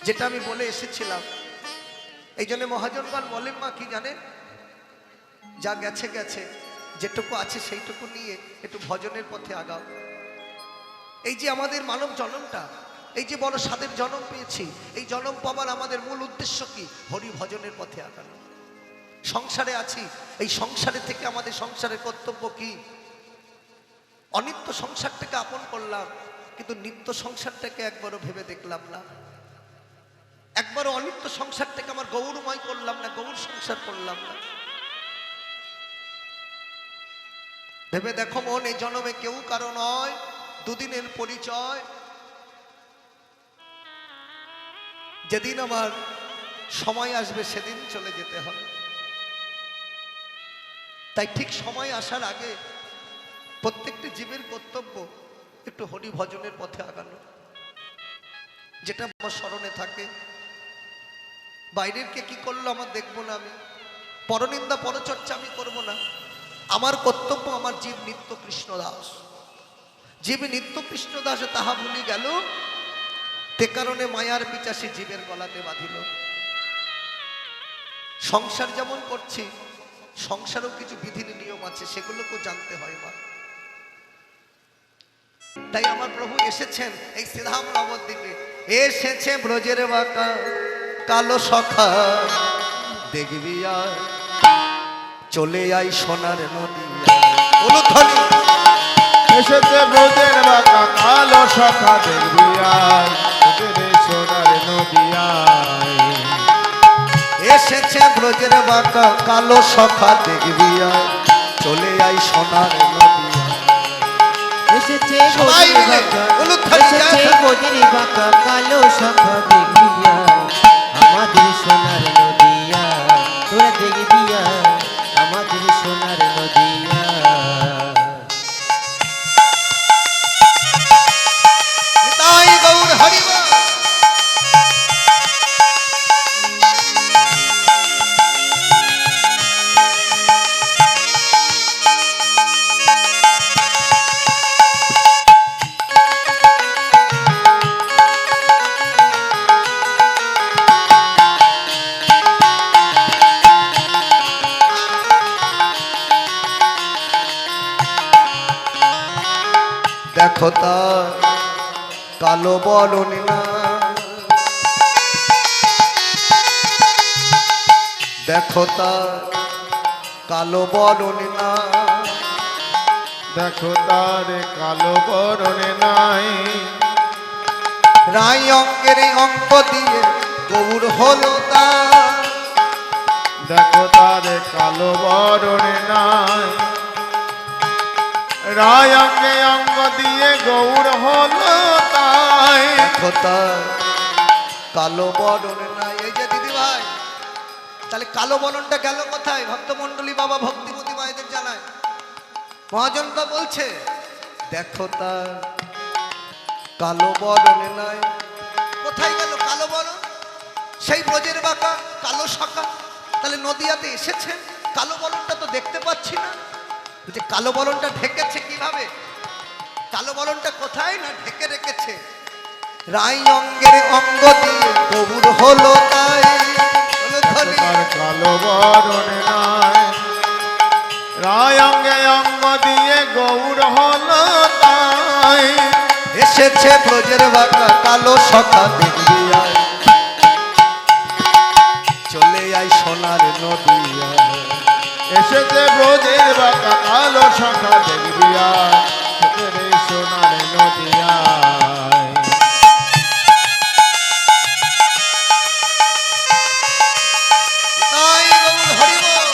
যেটা আমি বলে এসেছিলাম। এই জন্য মহাজনগণ বলেন মা কি জানেন, যা গেছে গেছে, যেটুকু আছে সেইটুকু নিয়ে একটু ভজনের পথে আগাও। এই যে আমাদের মানব জন্মটা, এই যে বড় স্বাদের জন্ম পেয়েছি, এই জন্ম পাবার আমাদের মূল উদ্দেশ্য কি? হরি ভজনের পথে আগানো। সংসারে আছি, এই সংসারে থেকে আমাদের সংসারের কর্তব্য কি? অনিত্য সংসারটাকে আপন করলাম, কিন্তু নিত্য সংসারটাকে একবারও ভেবে দেখলাম না। একবারও অনিত্য সংসারটাকে আমার গৌরময় করলাম না, গৌর সংসার করলাম না। ভেবে দেখো মন, এই জন্মে কেউ কারো নয়, দুদিনের পরিচয়। যেদিন আমার সময় আসবে সেদিন চলে যেতে হবে। তাই ঠিক সময় আসার আগে প্রত্যেকটি জীবের কর্তব্য একটু হরি ভজনের পথে আগানো, যেটা আমার স্মরণে থাকে। বাইরের কে কি করলো আমার দেখবো না, আমি পরনিন্দা পরচর্চা আমি করব না। আমার কর্তব্য, আমার জীব নিত্য কৃষ্ণ দাস, জীব নিত্য কৃষ্ণ দাস তাহা ভুলি গেল, তে কারণে মায়ার পিচাসী জীবের গলাতে বাঁধিল। সংসার যেমন করছি, সংসারেও কিছু বিধি নিয়ম আছে, সেগুলোকেও জানতে হয় মা। তাই আমার প্রভু এসেছেন এই শ্রীধাম নবদ্বীপে, এসেছে ব্রজের বাঁকা কালো সখা, দেখবি আর চলে আই সোনার নদী। এসেছে ব্রজের বাঁকা কালো সখা, দেখবি আর সোনার নদিয়ায়। এসেছে ব্রজের বাঁকা কালো সখা, দেখবি আর চলে আই সোনার নদী। এসেছে সবাই মিলে উলুধ্বনি এসেছে গোজের বাঁকা কালো সখা, দেখবিয়া আমাদের সোনার নদিয়া, তোরা দেখবিয়া আমাদের সোনার নদিয়া। নিতাই গৌর হরিবা। দেখো তার কালো বরণ না, দেখো তার কালো বরণ না, দেখো তার কালো বরণে নাই, রাই অঙ্গের অঙ্গ দিয়ে গৌর হলো তার। দেখো তার কালো বরণে নাই, রায় অঙ্গে অঙ্গ দিয়ে গৌর হলো তাই। দেখো তার কালো বরণ নাই। এই যে দিদি ভাই, তাহলে কালো বরণটা গেল কোথায়? ভক্তমণ্ডলী বাবা ভক্তিমতী মায়েদের জানায়, মহাজনটা বলছে দেখো তার কালো বরণ নাই। কোথায় গেল কালো বরণ? সেই ব্রজের বাঁকা কালো সখা। তাহলে নদিয়াতে এসেছেন, কালো বরণটা তো দেখতে পাচ্ছি না। যে কালো বরণটা ঢেকেছে কিভাবে? কালো বরণটা কোথায় না ঢেকে রেখেছে। রাই অঙ্গের অঙ্গ দিয়ে গৌর হলো তাই, হলো ধ্বনি। তার কালো বরণে নাই, রায় অঙ্গে অঙ্গ দিয়ে গৌর হলো তাই। এসেছে ব্রজের বাঁকা কালো সখা দেখবি আয়, চলে আয় সোনার নদিয়ায়। এসেছে ব্রজের বাঁকা কালো শাখা দেখবি আয়, রে সোনার নদিয়ায়। তাই গৌর হরি বল।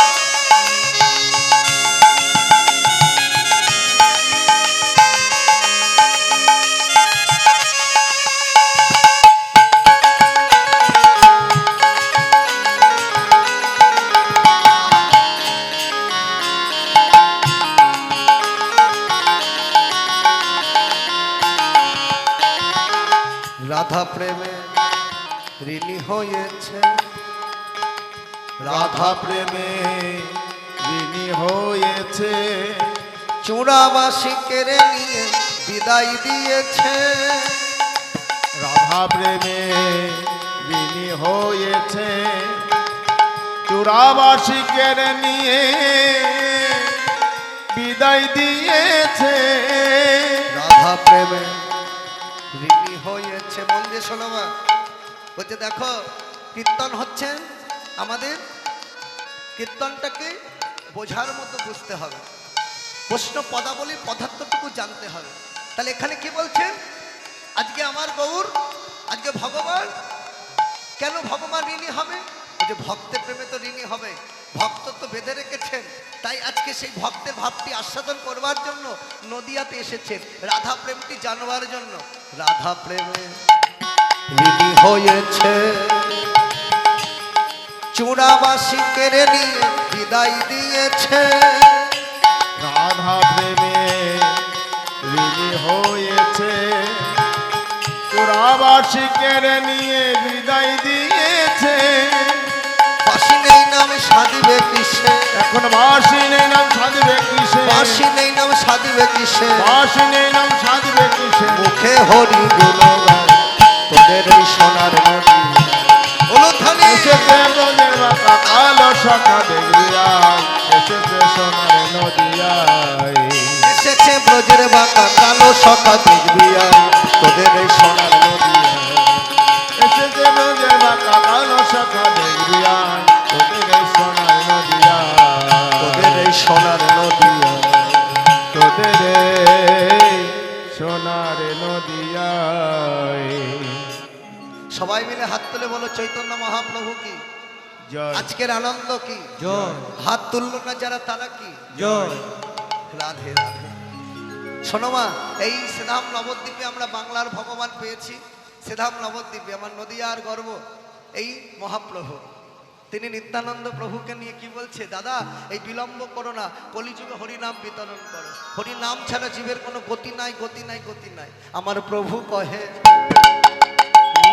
রাধা প্রেমে ঋণী হয়েছে, রাধা প্রেমে ঋণী হয়েছে, চূড়াবাসী কেড়ে নিয়ে বিদায় দিয়েছে। রাধা প্রেমে ঋণী হয়েছে, চূড়াবাসীকের নিয়ে বিদায় দিয়েছে। রাধা প্রেমে ঋণী হয়েছে। মন দিয়ে শোনো মা, বলছে দেখো কীর্তন হচ্ছে, আমাদের কীর্তনটাকে বোঝার মতো বুঝতে হবে, প্রশ্ন পদাবলী পদার্থটুকু জানতে হবে। তাহলে এখানে কি বলছেন, আজকে আমার গৌর, আজকে ভগবান, কেন ভগবান ঋণী হবে? যে ভক্তের প্রেমে তো ঋণী হবে, ভক্ত তো বেঁধে রেখেছেন, তাই আজকে সেই ভক্তের ভাবটি আস্বাদন করবার জন্য নদিয়াতে এসেছেন, রাধা প্রেমটি জানবার জন্য। রাধা প্রেমে ঋণী হয়েছে, চূড়াবাসী কেড়ে নিয়ে বিদায় দিয়েছে। রাধা প্রেমে ঋণী হয়েছে, চূড়াবাসীকের নিয়ে বিদায় দিয়েছে। বাসি নেই নাম সাধিবে কিসে, এখন বাসি নেই নাম সাধবে কিসে, বাসি নেই নাম সাধিবে কিসে, বাসি নেই নাম সাধবে কিসে। মুখে হরি গুণগান তোদের এই সোনার নদী উলুধ্বনি। এসেছে ব্রজের বাঁকা কালো শাখা দেখবি আয়, এসেছে সোনার নদিয়ায়। এসেছে ব্রজের বাঁকা কালো সখা দেখবি আয়, তোদের এই সোনার নদী। এসেছে ব্রজের বাঁকা কালো শাখা দেখবি আয়, তোদের এই সোনার নদিয়ায়। তোদের এই সোনার নদী। তোদের এই সোনার নদিয়ায়। সবাই মিলে হাত তুলে বলো চৈতন্য মহাপ্রভু কি, জয়। আজকের আনন্দ কি। জয় হাত তুললো না যারা তারা কি। জয়। রাধে রাধে। শোনো মা, এই সেধাম নবদ্বীপে আমরা বাংলার ভগবান পেয়েছি, সেধাম নবদ্বীপে আমার নদিয়ার গর্ব এই মহাপ্রভু। তিনি নিত্যানন্দ প্রভুকে নিয়ে কি বলছে, দাদা এই বিলম্ব করো না, কলিযুগে হরিনাম বিতরণ করো, হরিনাম ছাড়া জীবের কোনো গতি নাই, গতি নাই, গতি নাই। আমার প্রভু কহে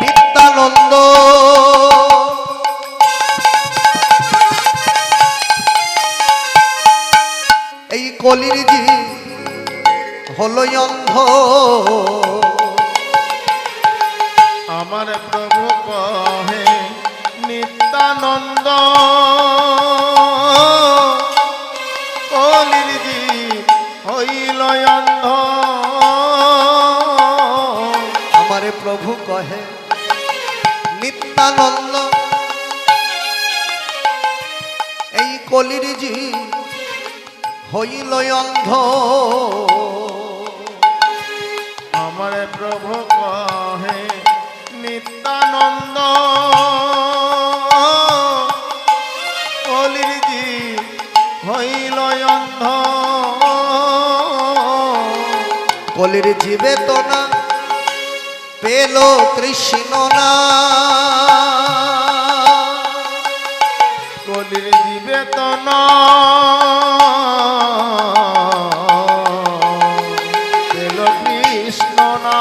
নিত্যানন্দ এই কলির জি হলো অন্ধ। আমার প্রভু কহে নিত্যানন্দ কলির জি হইল অন্ধ। আমারে প্রভু কহে নিত্যানন্দ এই কলির জি হইল অন্ধ। আমার প্রভু কহে নিত্যানন্দ কলির জি হইল অন্ধ। কলির জীবে তো না পেল কৃষ্ণ না, কলির জীবে তো পেল কৃষ্ণ না।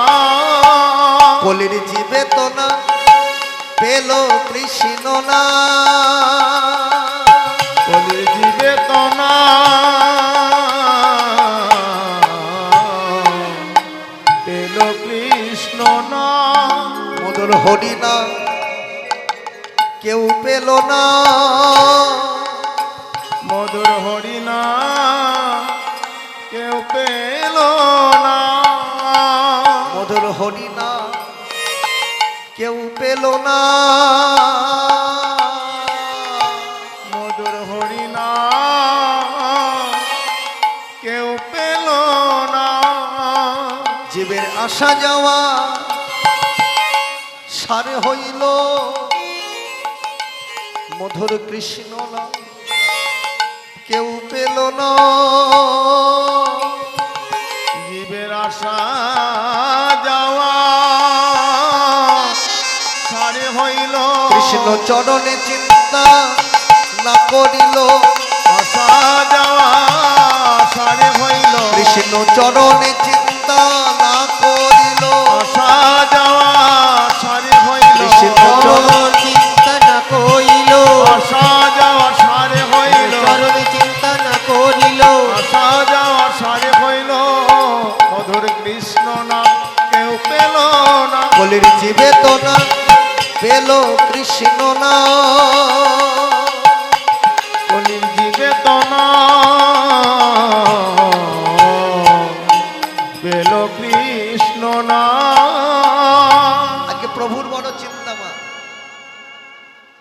কলির জীবে তো না পেল কৃষ্ণ না। কলির জীবে তো হরি না কেউ পেল না, মধুর হরিনা কেউ পেল না, মধুর হরি না কেউ পেল না, মধুর হরিনা কেউ পেল না। জীবের আসা যাওয়া সারে হইল, মধুর কৃষ্ণ না কেউ পেল না, জীবের আসা যাওয়া সারে হইল, কৃষ্ণ চরণে চিন্তা না করিল, আসা যাওয়া সারে হইল, কৃষ্ণ চরণে চিন্তা না করিল, আসা যাওয়া সারে হইল, কৃষ্ণ চরণ চিন্তা না করিল, আসা যাওয়া সারে হইল, চরণ চিন্তা না করিল, আসা যাওয়া সারে হইল, মধুর কৃষ্ণ নাম কেউ পেল না, কলির জীবে তো না পেল কৃষ্ণ না, কলির জীবে তো না পেল কৃষ্ণ না। আজকে প্রভুর বড় চিন্তা মা।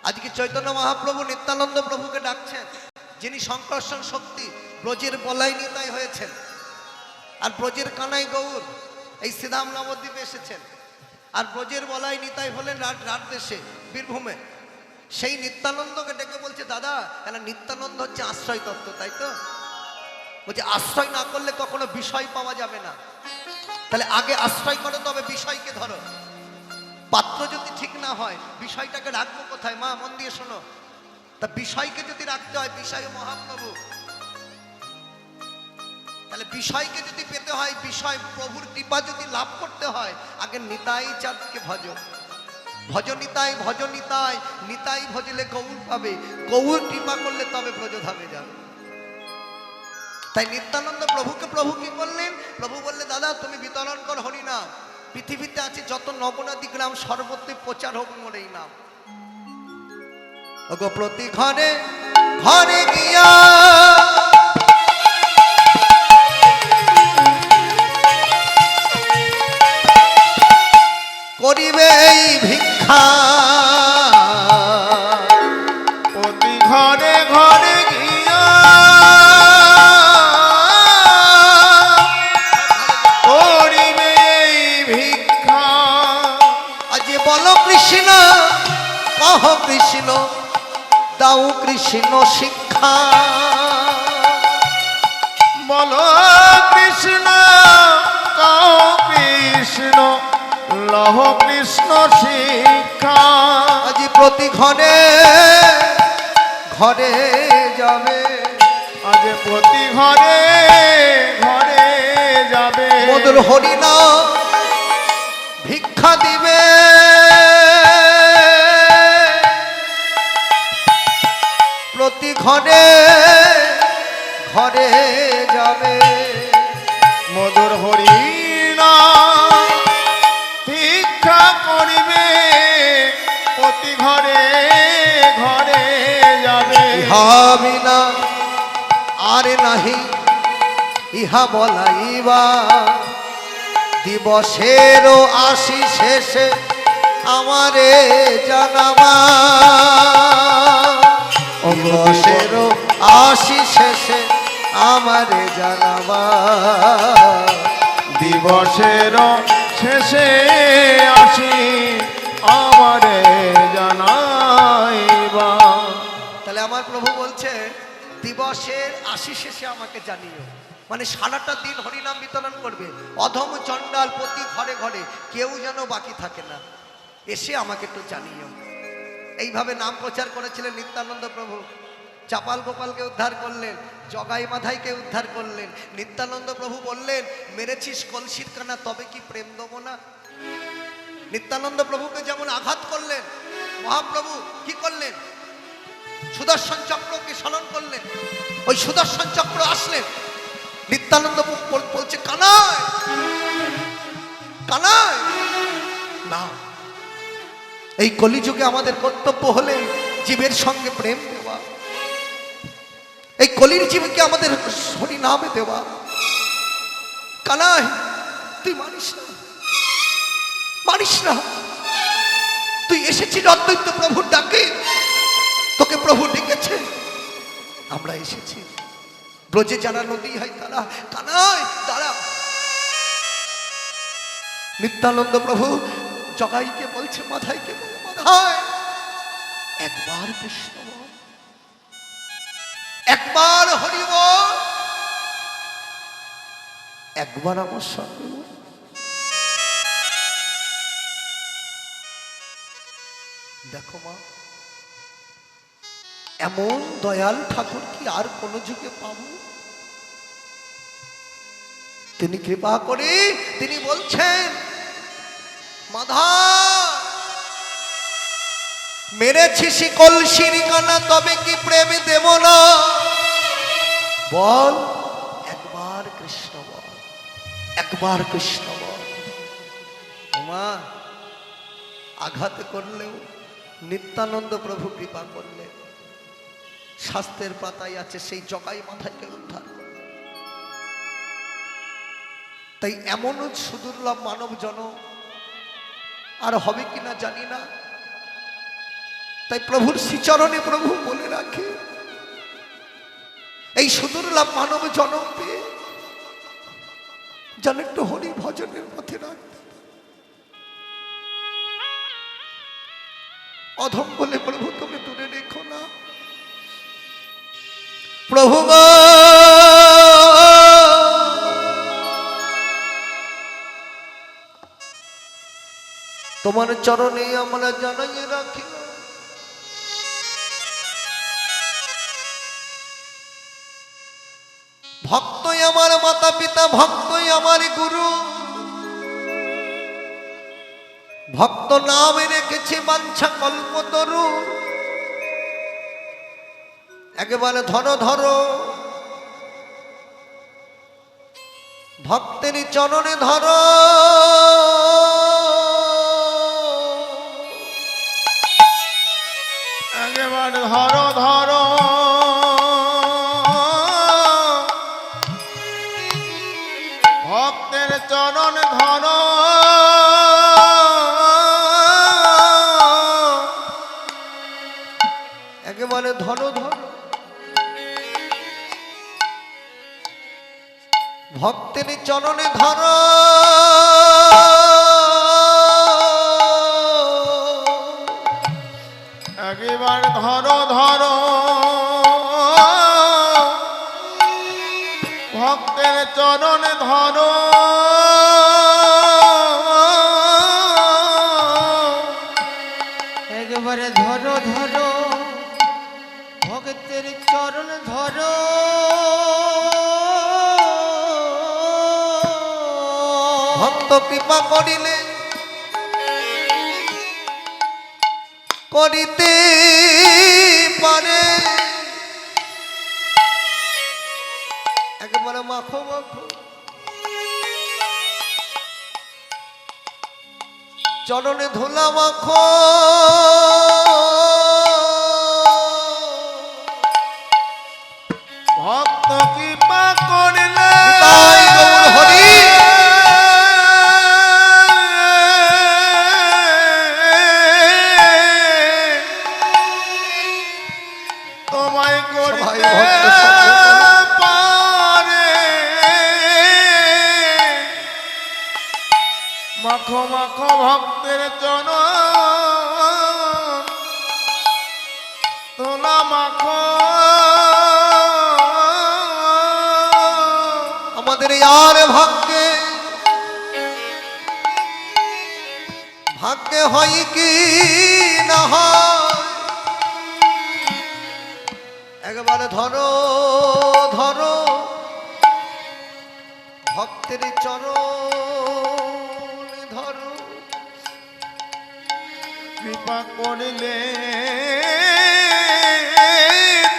আজকে চৈতন্য মহাপ্রভু নিত্যানন্দ প্রভুকে ডাকছেন, যিনি সংকর্ষণ শক্তি ব্রজের বলাই নিতাই হয়েছেন, আর ব্রজের কানাই গৌর এই শ্রীধাম নবদ্বীপে এসেছেন, আর ব্রজের বলাই নিতাই হলেন রাট দেশে বীরভূমে। সেই নিত্যানন্দকে ডেকে বলছে, দাদা কেন নিত্যানন্দ হচ্ছে আশ্রয় তত্ত্ব, তাই তো? বলছে আশ্রয় না করলে কখনো বিষয় পাওয়া যাবে না, তাহলে আগে আশ্রয় করো তবে বিষয়কে ধরো। পাত্র যদি ঠিক না হয় বিষয়টাকে রাখবো কোথায়? মা মন দিয়ে শোনো, তা বিষয়কে যদি রাখতে হয়, বিষয় মহাপ্রভু, তাহলে বিষয়কে যদি পেতে হয়, বিষয় প্রভুর কৃপা যদি লাভ করতে হয়, আগে নিতাই চাঁদকে ভজ, ভজ নিতাই, ভজ নিতাই, নিতাই ভজলে গৌর পাবে, গৌর কৃপা করলে তবে ব্রজধামে যাবে। তাই নিত্যানন্দ প্রভুকে প্রভু কি বললেন? প্রভু বললে, দাদা তুমি বিতরণ কর হরিনাম, পৃথিবীতে আছে যত নবনদী গ্রাম সর্বত্রই প্রচার হোক মোর এই নাম। ওগো প্রতি ঘরে ঘরে গিয়া করিবে এই ভিক্ষা, প্রতি ঘরে ঘরে গিয়া করিবে এই ভিক্ষা, আজ বলো কৃষ্ণ, কহ কৃষ্ণ, দাও কৃষ্ণ শিক্ষা, বলো কৃষ্ণ কাও কৃষ্ণ, লহ কৃষ্ণ শিক্ষা। আজ প্রতি ঘরে ঘরে যাবে, আজ প্রতি ঘরে ঘরে যাবে, মধুর হরিনাম ভিক্ষা দিবে, প্রতি ঘরে ঘরে যাবে, মধুর হরিনা ভিক্ষা করিবে, প্রতি ঘরে ঘরে যাবে। ইহা বিনা আর নাহি ইহা বলাইবা, দিবসেরও আসি শেষে আমারে জানাবা, দিবসেরও আসি শেষে আমারে জানাবা, দিবসের শেষে আসি আমারে জানাইবা। তাহলে আমার প্রভু বলছে দিবসের আসি শেষে আমাকে জানিও, মানে সারাটা দিন হরিনাম বিতরণ করবে, অধম চণ্ডাল প্রতি ঘরে ঘরে, কেউ যেন বাকি থাকে না, এসে আমাকে একটু জানিও। এইভাবে নাম প্রচার করেছিলেন নিত্যানন্দ প্রভু। চাপাল গোপালকে উদ্ধার করলেন, জগাই মাধাইকে উদ্ধার করলেন। নিত্যানন্দ প্রভু বললেন, মেরেছিস কলসির কানা তবে কি প্রেম দেবো না? নিত্যানন্দ প্রভুকে যেমন আঘাত করলেন, মহাপ্রভু কি করলেন? সুদর্শন চক্রকে স্মরণ করলেন। ওই সুদর্শন চক্র আসলেন, নিত্যানন্দ বলছে কানাই কানাই, না এই কলিযুগে আমাদের কর্তব্য হলে জীবের সঙ্গে প্রেম দেওয়া, এই কলির জীবকে আমাদের হরি নামে দেওয়া। কানাই তুই মানিস না, মানিস না। তুই এসেছিস অদ্বৈত প্রভুর ডাকে, তোকে প্রভু ডেকেছে, আমরা এসেছি। ব্রজে যারা নদী হয় তারা, কানাই তারা। নিত্যানন্দ প্রভু জগাইকে বলছে, মাথাইকে বল, মাথায় একবার কৃষ্ণ বল, একবার হরি বল, একবার আমার সঙ্গে বল। দেখো মা, এমন দয়াল ঠাকুর কি আর কোন যুগে পাবো? তিনি কৃপা করে তিনি বলছেন, মাধা মেরেছি শিকল শিরিকানা, তবে কি প্রেম দেব না? বল একবার কৃষ্ণ বল, একবার কৃষ্ণ বল। মা আঘাত করলেও নিত্যানন্দ প্রভু কৃপা করলে শাস্ত্রের পাতায় আছে সেই জগাই মাথাকে উদ্ধার করে। তাই এমন সুদুর্লভ মানব জন আর হবে কিনা জানি না। তাই প্রভুর শ্রীচরণে প্রভু বলে রাখে, এই সুদুর্লভ মানব জনম পেয়ে যেন একটু হরি ভজনের পথে রাখতে। অধম বলে প্রভু তুমি দূরে রেখো না। প্রভু গো তোমার চরণে আমরা জানাই রাখি, ভক্তই আমার মাতা পিতা, ভক্তই আমার গুরু, ভক্ত নামে রেখেছে বাঞ্ছা কল্পতরু। একেবারে ধরো ধরো ভক্তের চরণে ধরো, একেবারে ধরো ধরো ভক্তের চরণ ধরো, একেবারে ধরো ধরো ভক্তের চরণে ধরো। একেবারে ধরো ধরো ভক্তের চরণ ধরো, একবারে ধরো ধরো ভক্তের চরণ ধরো। ভক্ত কৃপা করিলে করিতে পারে, একেবারে মাখো মাখো চরণে ধুলা মাখো। ভক্ত কৃপা করিলে নিতাই গৌর হরি। তোমায় সবাই করিতে ভক্ত সঙ্গে পারে, মাখো মাখো ভক্তের চরণ তোলা মাখো। আমাদের আর ভাগ্যে ভাগ্যে হয় কি না হয়, একবারে ধরো ধরো ভক্তের চরণ ধরো। কৃপা করিলে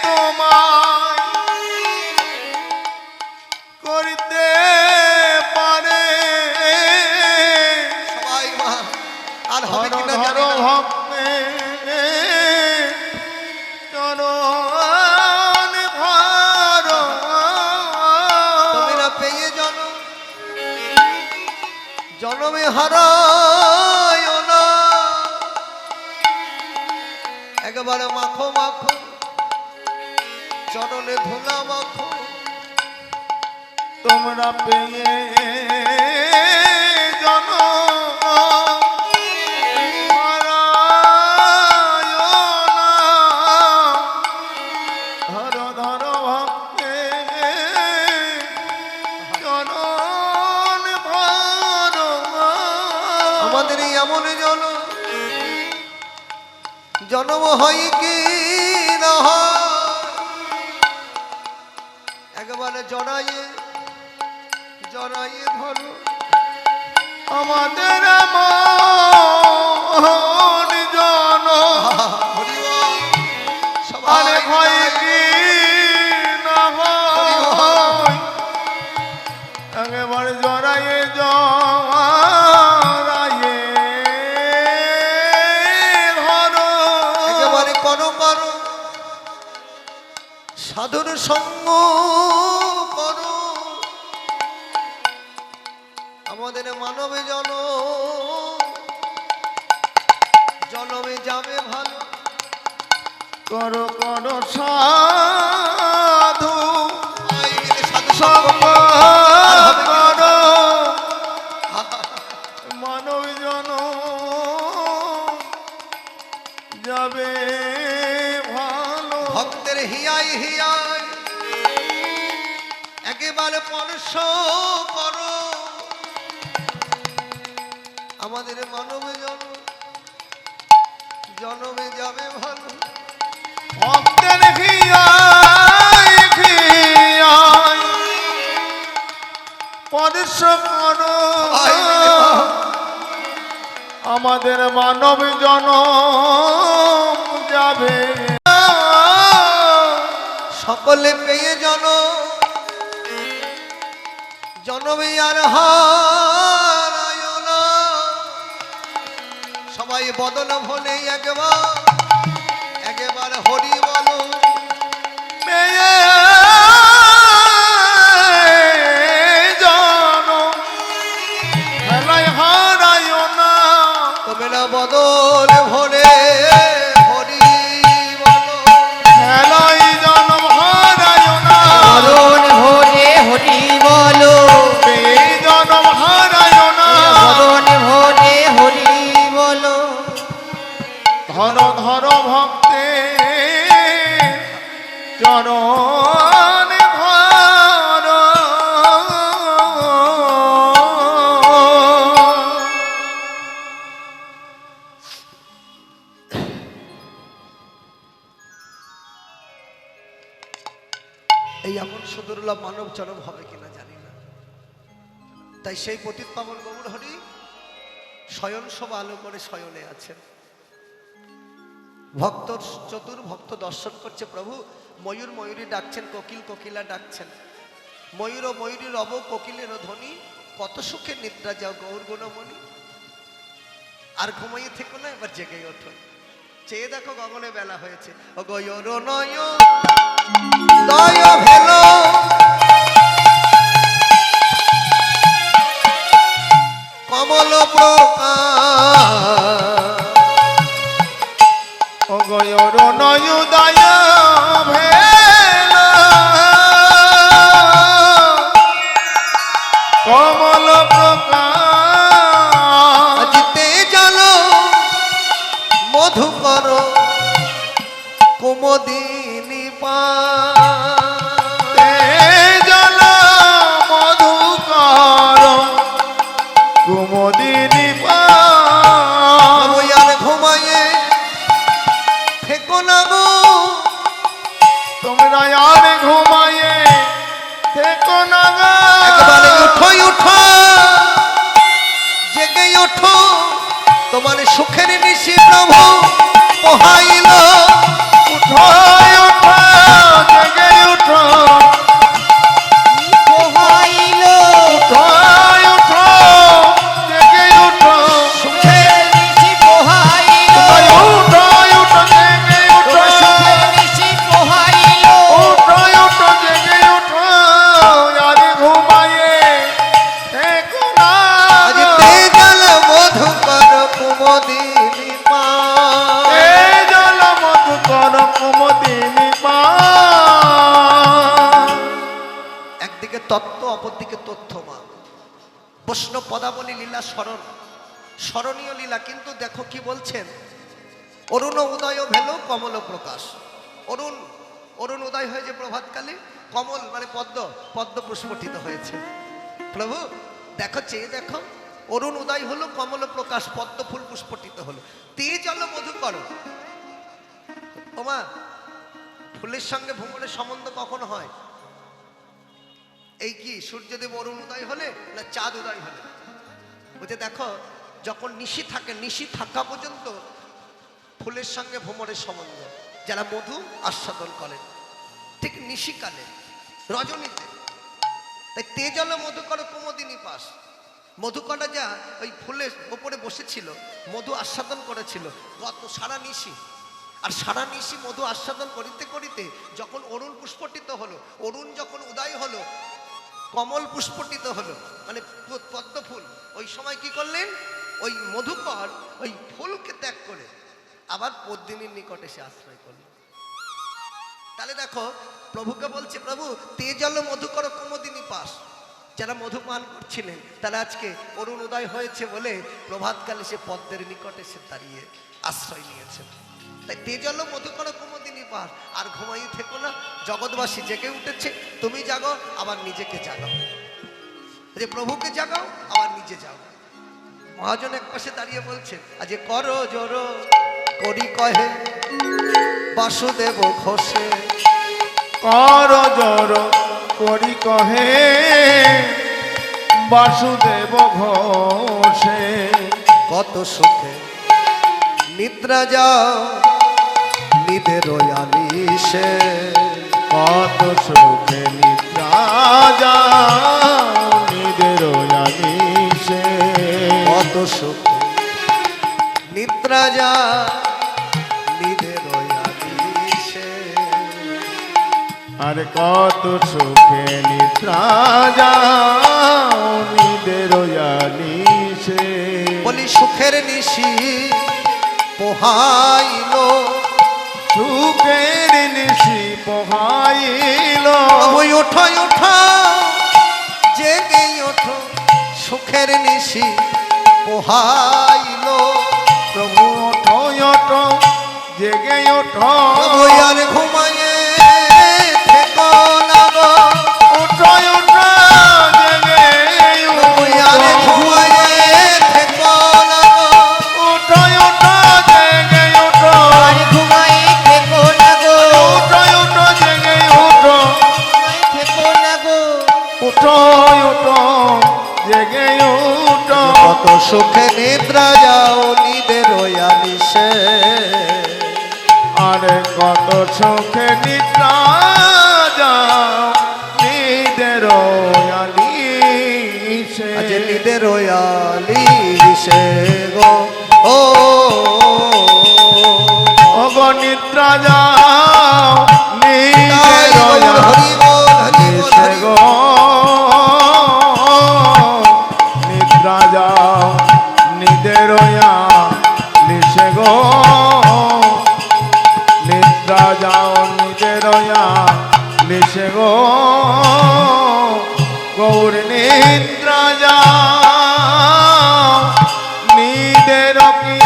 তোমায় করিতে পারে, সবাই মা আর হবে ধরো কিনা জানি ধরো না। ভক্ত জনমে হারায় না, একবারে মাখো মাখো চরণে ধুলা মাখো। তোমরা পেয়ে জন ধরো ধরো ভক্তে চরণ ধরো। আমাদের এই এমন জন্ম হয় কি না হয়, একবারে জড়াইয়ে জড়াইয়ে ধরো। আমাদের মন জন আরে ভয় কি না হয়, একেবারে জড়াইয়ে জড়াইয়ে ধরো। একেবারে করো করো সাধুর সঙ্গ করো। আমাদের মানবে জনমে যাবে ভালো। করো করো সাধু সাধু সঙ্গ সঙ্গ করো, মানব জন যাবে ভালো। ভক্তের হিয়াই হিয়াই একেবারে পরশ করো। আমাদের মানবে জনমে যাবে ভালো। ভক্তের হিয়াই হিয়াই পরশ করো, আমাদের মানব জন যাবে। সকলে পেয়ে জনমে আর হারায় না। সবাই বদল ভোলে একবার হরি বলো। পেয়ে জন হেলায় হারায় না, তোমরা বদল ভোলে হরি বলো। হেলায় জন হারায় না, মরণ ভোরে হরি বলো, পেয়ে জন হারায় না। মরণ ভোরে হরি বলো। ধরো ধরো ভক্তে চরণ ধরো। এই এমন সুদুর্লভ মানব জনম হবে কিনা জানি না। তাই সেই পতিত পাবন গৌর হরি শয়ন সভা আলো করে শয়নে আছেন। ভক্ত ভক্ত দর্শন করছে। প্রভু ময়ূর ময়ূরী ডাকছেন, কোকিল কোকিলা ডাকছেন। ময়ূর ও ময়ূরী রব, কোকিলের ধ্বনি, কত সুখে নিদ্রা যাও গৌর গুণমণি। আর ঘুমাইয়ে থেকো না, এবার জেগে ওঠো। চেয়ে দেখো গগনে বেলা হয়েছে। ও গয়র নয় দয় ভেল কমল প্রকাশ। অগয়র নয়ুদয় ভেল কমল প্রকাশ। আজিতে জালো মধুকর কুমদিনী পা। জল মধুকর কুমদিনী পা। আর ঘুমাইয়ে থেকো না গো। তোমরা আর ঘুমায়ে থেকো না গো। একবারে উঠো উঠো জেগে ওঠো। তোমার সুখের নিশি প্রভু পোহাইল। উঠো বৈষ্ণব পদাবলী লীলা স্মরণীয় লীলা। কিন্তু দেখো কি বলছেন, অরুণ উদয় ভেল কমল প্রকাশ। অরুণ উদয় হয়েছে প্রভাতকালে, কমল মানে পদ্ম পুষ্পটিত হয়েছে। প্রভু দেখো, চেয়ে দেখো, অরুণ উদয় হলো, কমল প্রকাশ, পদ্ম ফুল পুষ্পটিত হলো। তেজ আলো মধুকর। ওমা, ফুলের সঙ্গে ভ্রমণের সম্বন্ধ কখন হয়? এই কি সূর্যদেব অরুণ উদয় হলে না চাঁদ উদয় হলে? বলছে দেখো, যখন নিশি থাকে, নিশি থাকা পর্যন্ত ফুলের সঙ্গে ভ্রমণের সম্বন্ধ, যারা মধু আস্বাদন করেন, ঠিক নিশিকালে, রজনীতে। তাই তেজল মধুকর কুমদিনী পাশ। মধুকরা যা ওই ফুলের ওপরে বসেছিল, মধু আস্বাদন করেছিল গত সারা নিশি। আর সারা নিশি মধু আস্বাদন করিতে করিতে যখন অরুণ পুষ্পটিত হলো, অরুণ যখন উদয় হলো, কমল পুষ্পটিত হলো, মানে পদ্ম ফুল, ওই সময় কি করলেন? ওই মধুকর ওই ফুলকে ত্যাগ করে আবার পদ্মিনীর নিকটে সে আশ্রয় করলেন। তাহলে দেখো, প্রভুকে বলছে, প্রভু তেজল মধুকর কুমদিনী পাশ। যারা মধু পান করছিলেন তারা আজকে অরুণ উদয় হয়েছে বলে প্রভাতকালে সে পদ্মের নিকটে সে দাঁড়িয়ে আশ্রয় নিয়েছেন। তাই তেজল মধুকর কুমদিনী পাশ। আর ঘুমাই থেকো না, জগৎবাসী জেগে উঠেছে, তুমি জাগো আবার নিজেকে জাগাও, যে প্রভুকে জাগাও আবার নিজে যাও। মহাজন এক পাশে দাঁড়িয়ে বলছেন, আজ করো জোর করি কহে বাসুদেব ঘোষে। কর জোর করি কহে বাসুদেব ঘোষে। কত সুখে নিদ্রা যাও নিদের আলিশে। কত সুখে নিদ্রা যাও নিদের আলিশে। কত সুখে নিদ্রা যাও নিদের আলিশে। আর কত সুখে নিদ্রা যাও নিদের আলিশে। বলি সুখের নিশি পোহাইলো, সুখের নিশি পোহাইল। ওই ওঠো ওঠো জেগে ওঠো, সুখের নিশি পোহাইলো। প্রভু ওঠো ওঠো জেগে ওঠো। ওই আর ঘুমায়ে থেকো না গো। ওঠো ওঠো জেগে ওই আর ঘুমায়ে থেকো না গো। ওঠো ওঠো জেগে ওঠো। আর ঘুমাই থেকো না গো, ওঠো ওঠো জেগে ওঠো। ঘুমাই থেকো না গো। ওঠো ওঠো জেগে ওঠো। কত সুখে নিদ্রা যাও নিদের আলিশে। আরে কত সুখে নিদ্রা যাও নিদের আলিশে। আজ নিদের আলিশে গো। ও ওগো নিদ্রা যাও নিদের হরি বল হরি বল আলিশে হরি গো। নিদ্রা যাও নিদের আলিশে গো। নিদ্রা যাও নিদের আলিশে গো। গৌর নিদ্রা যাও নিদের কি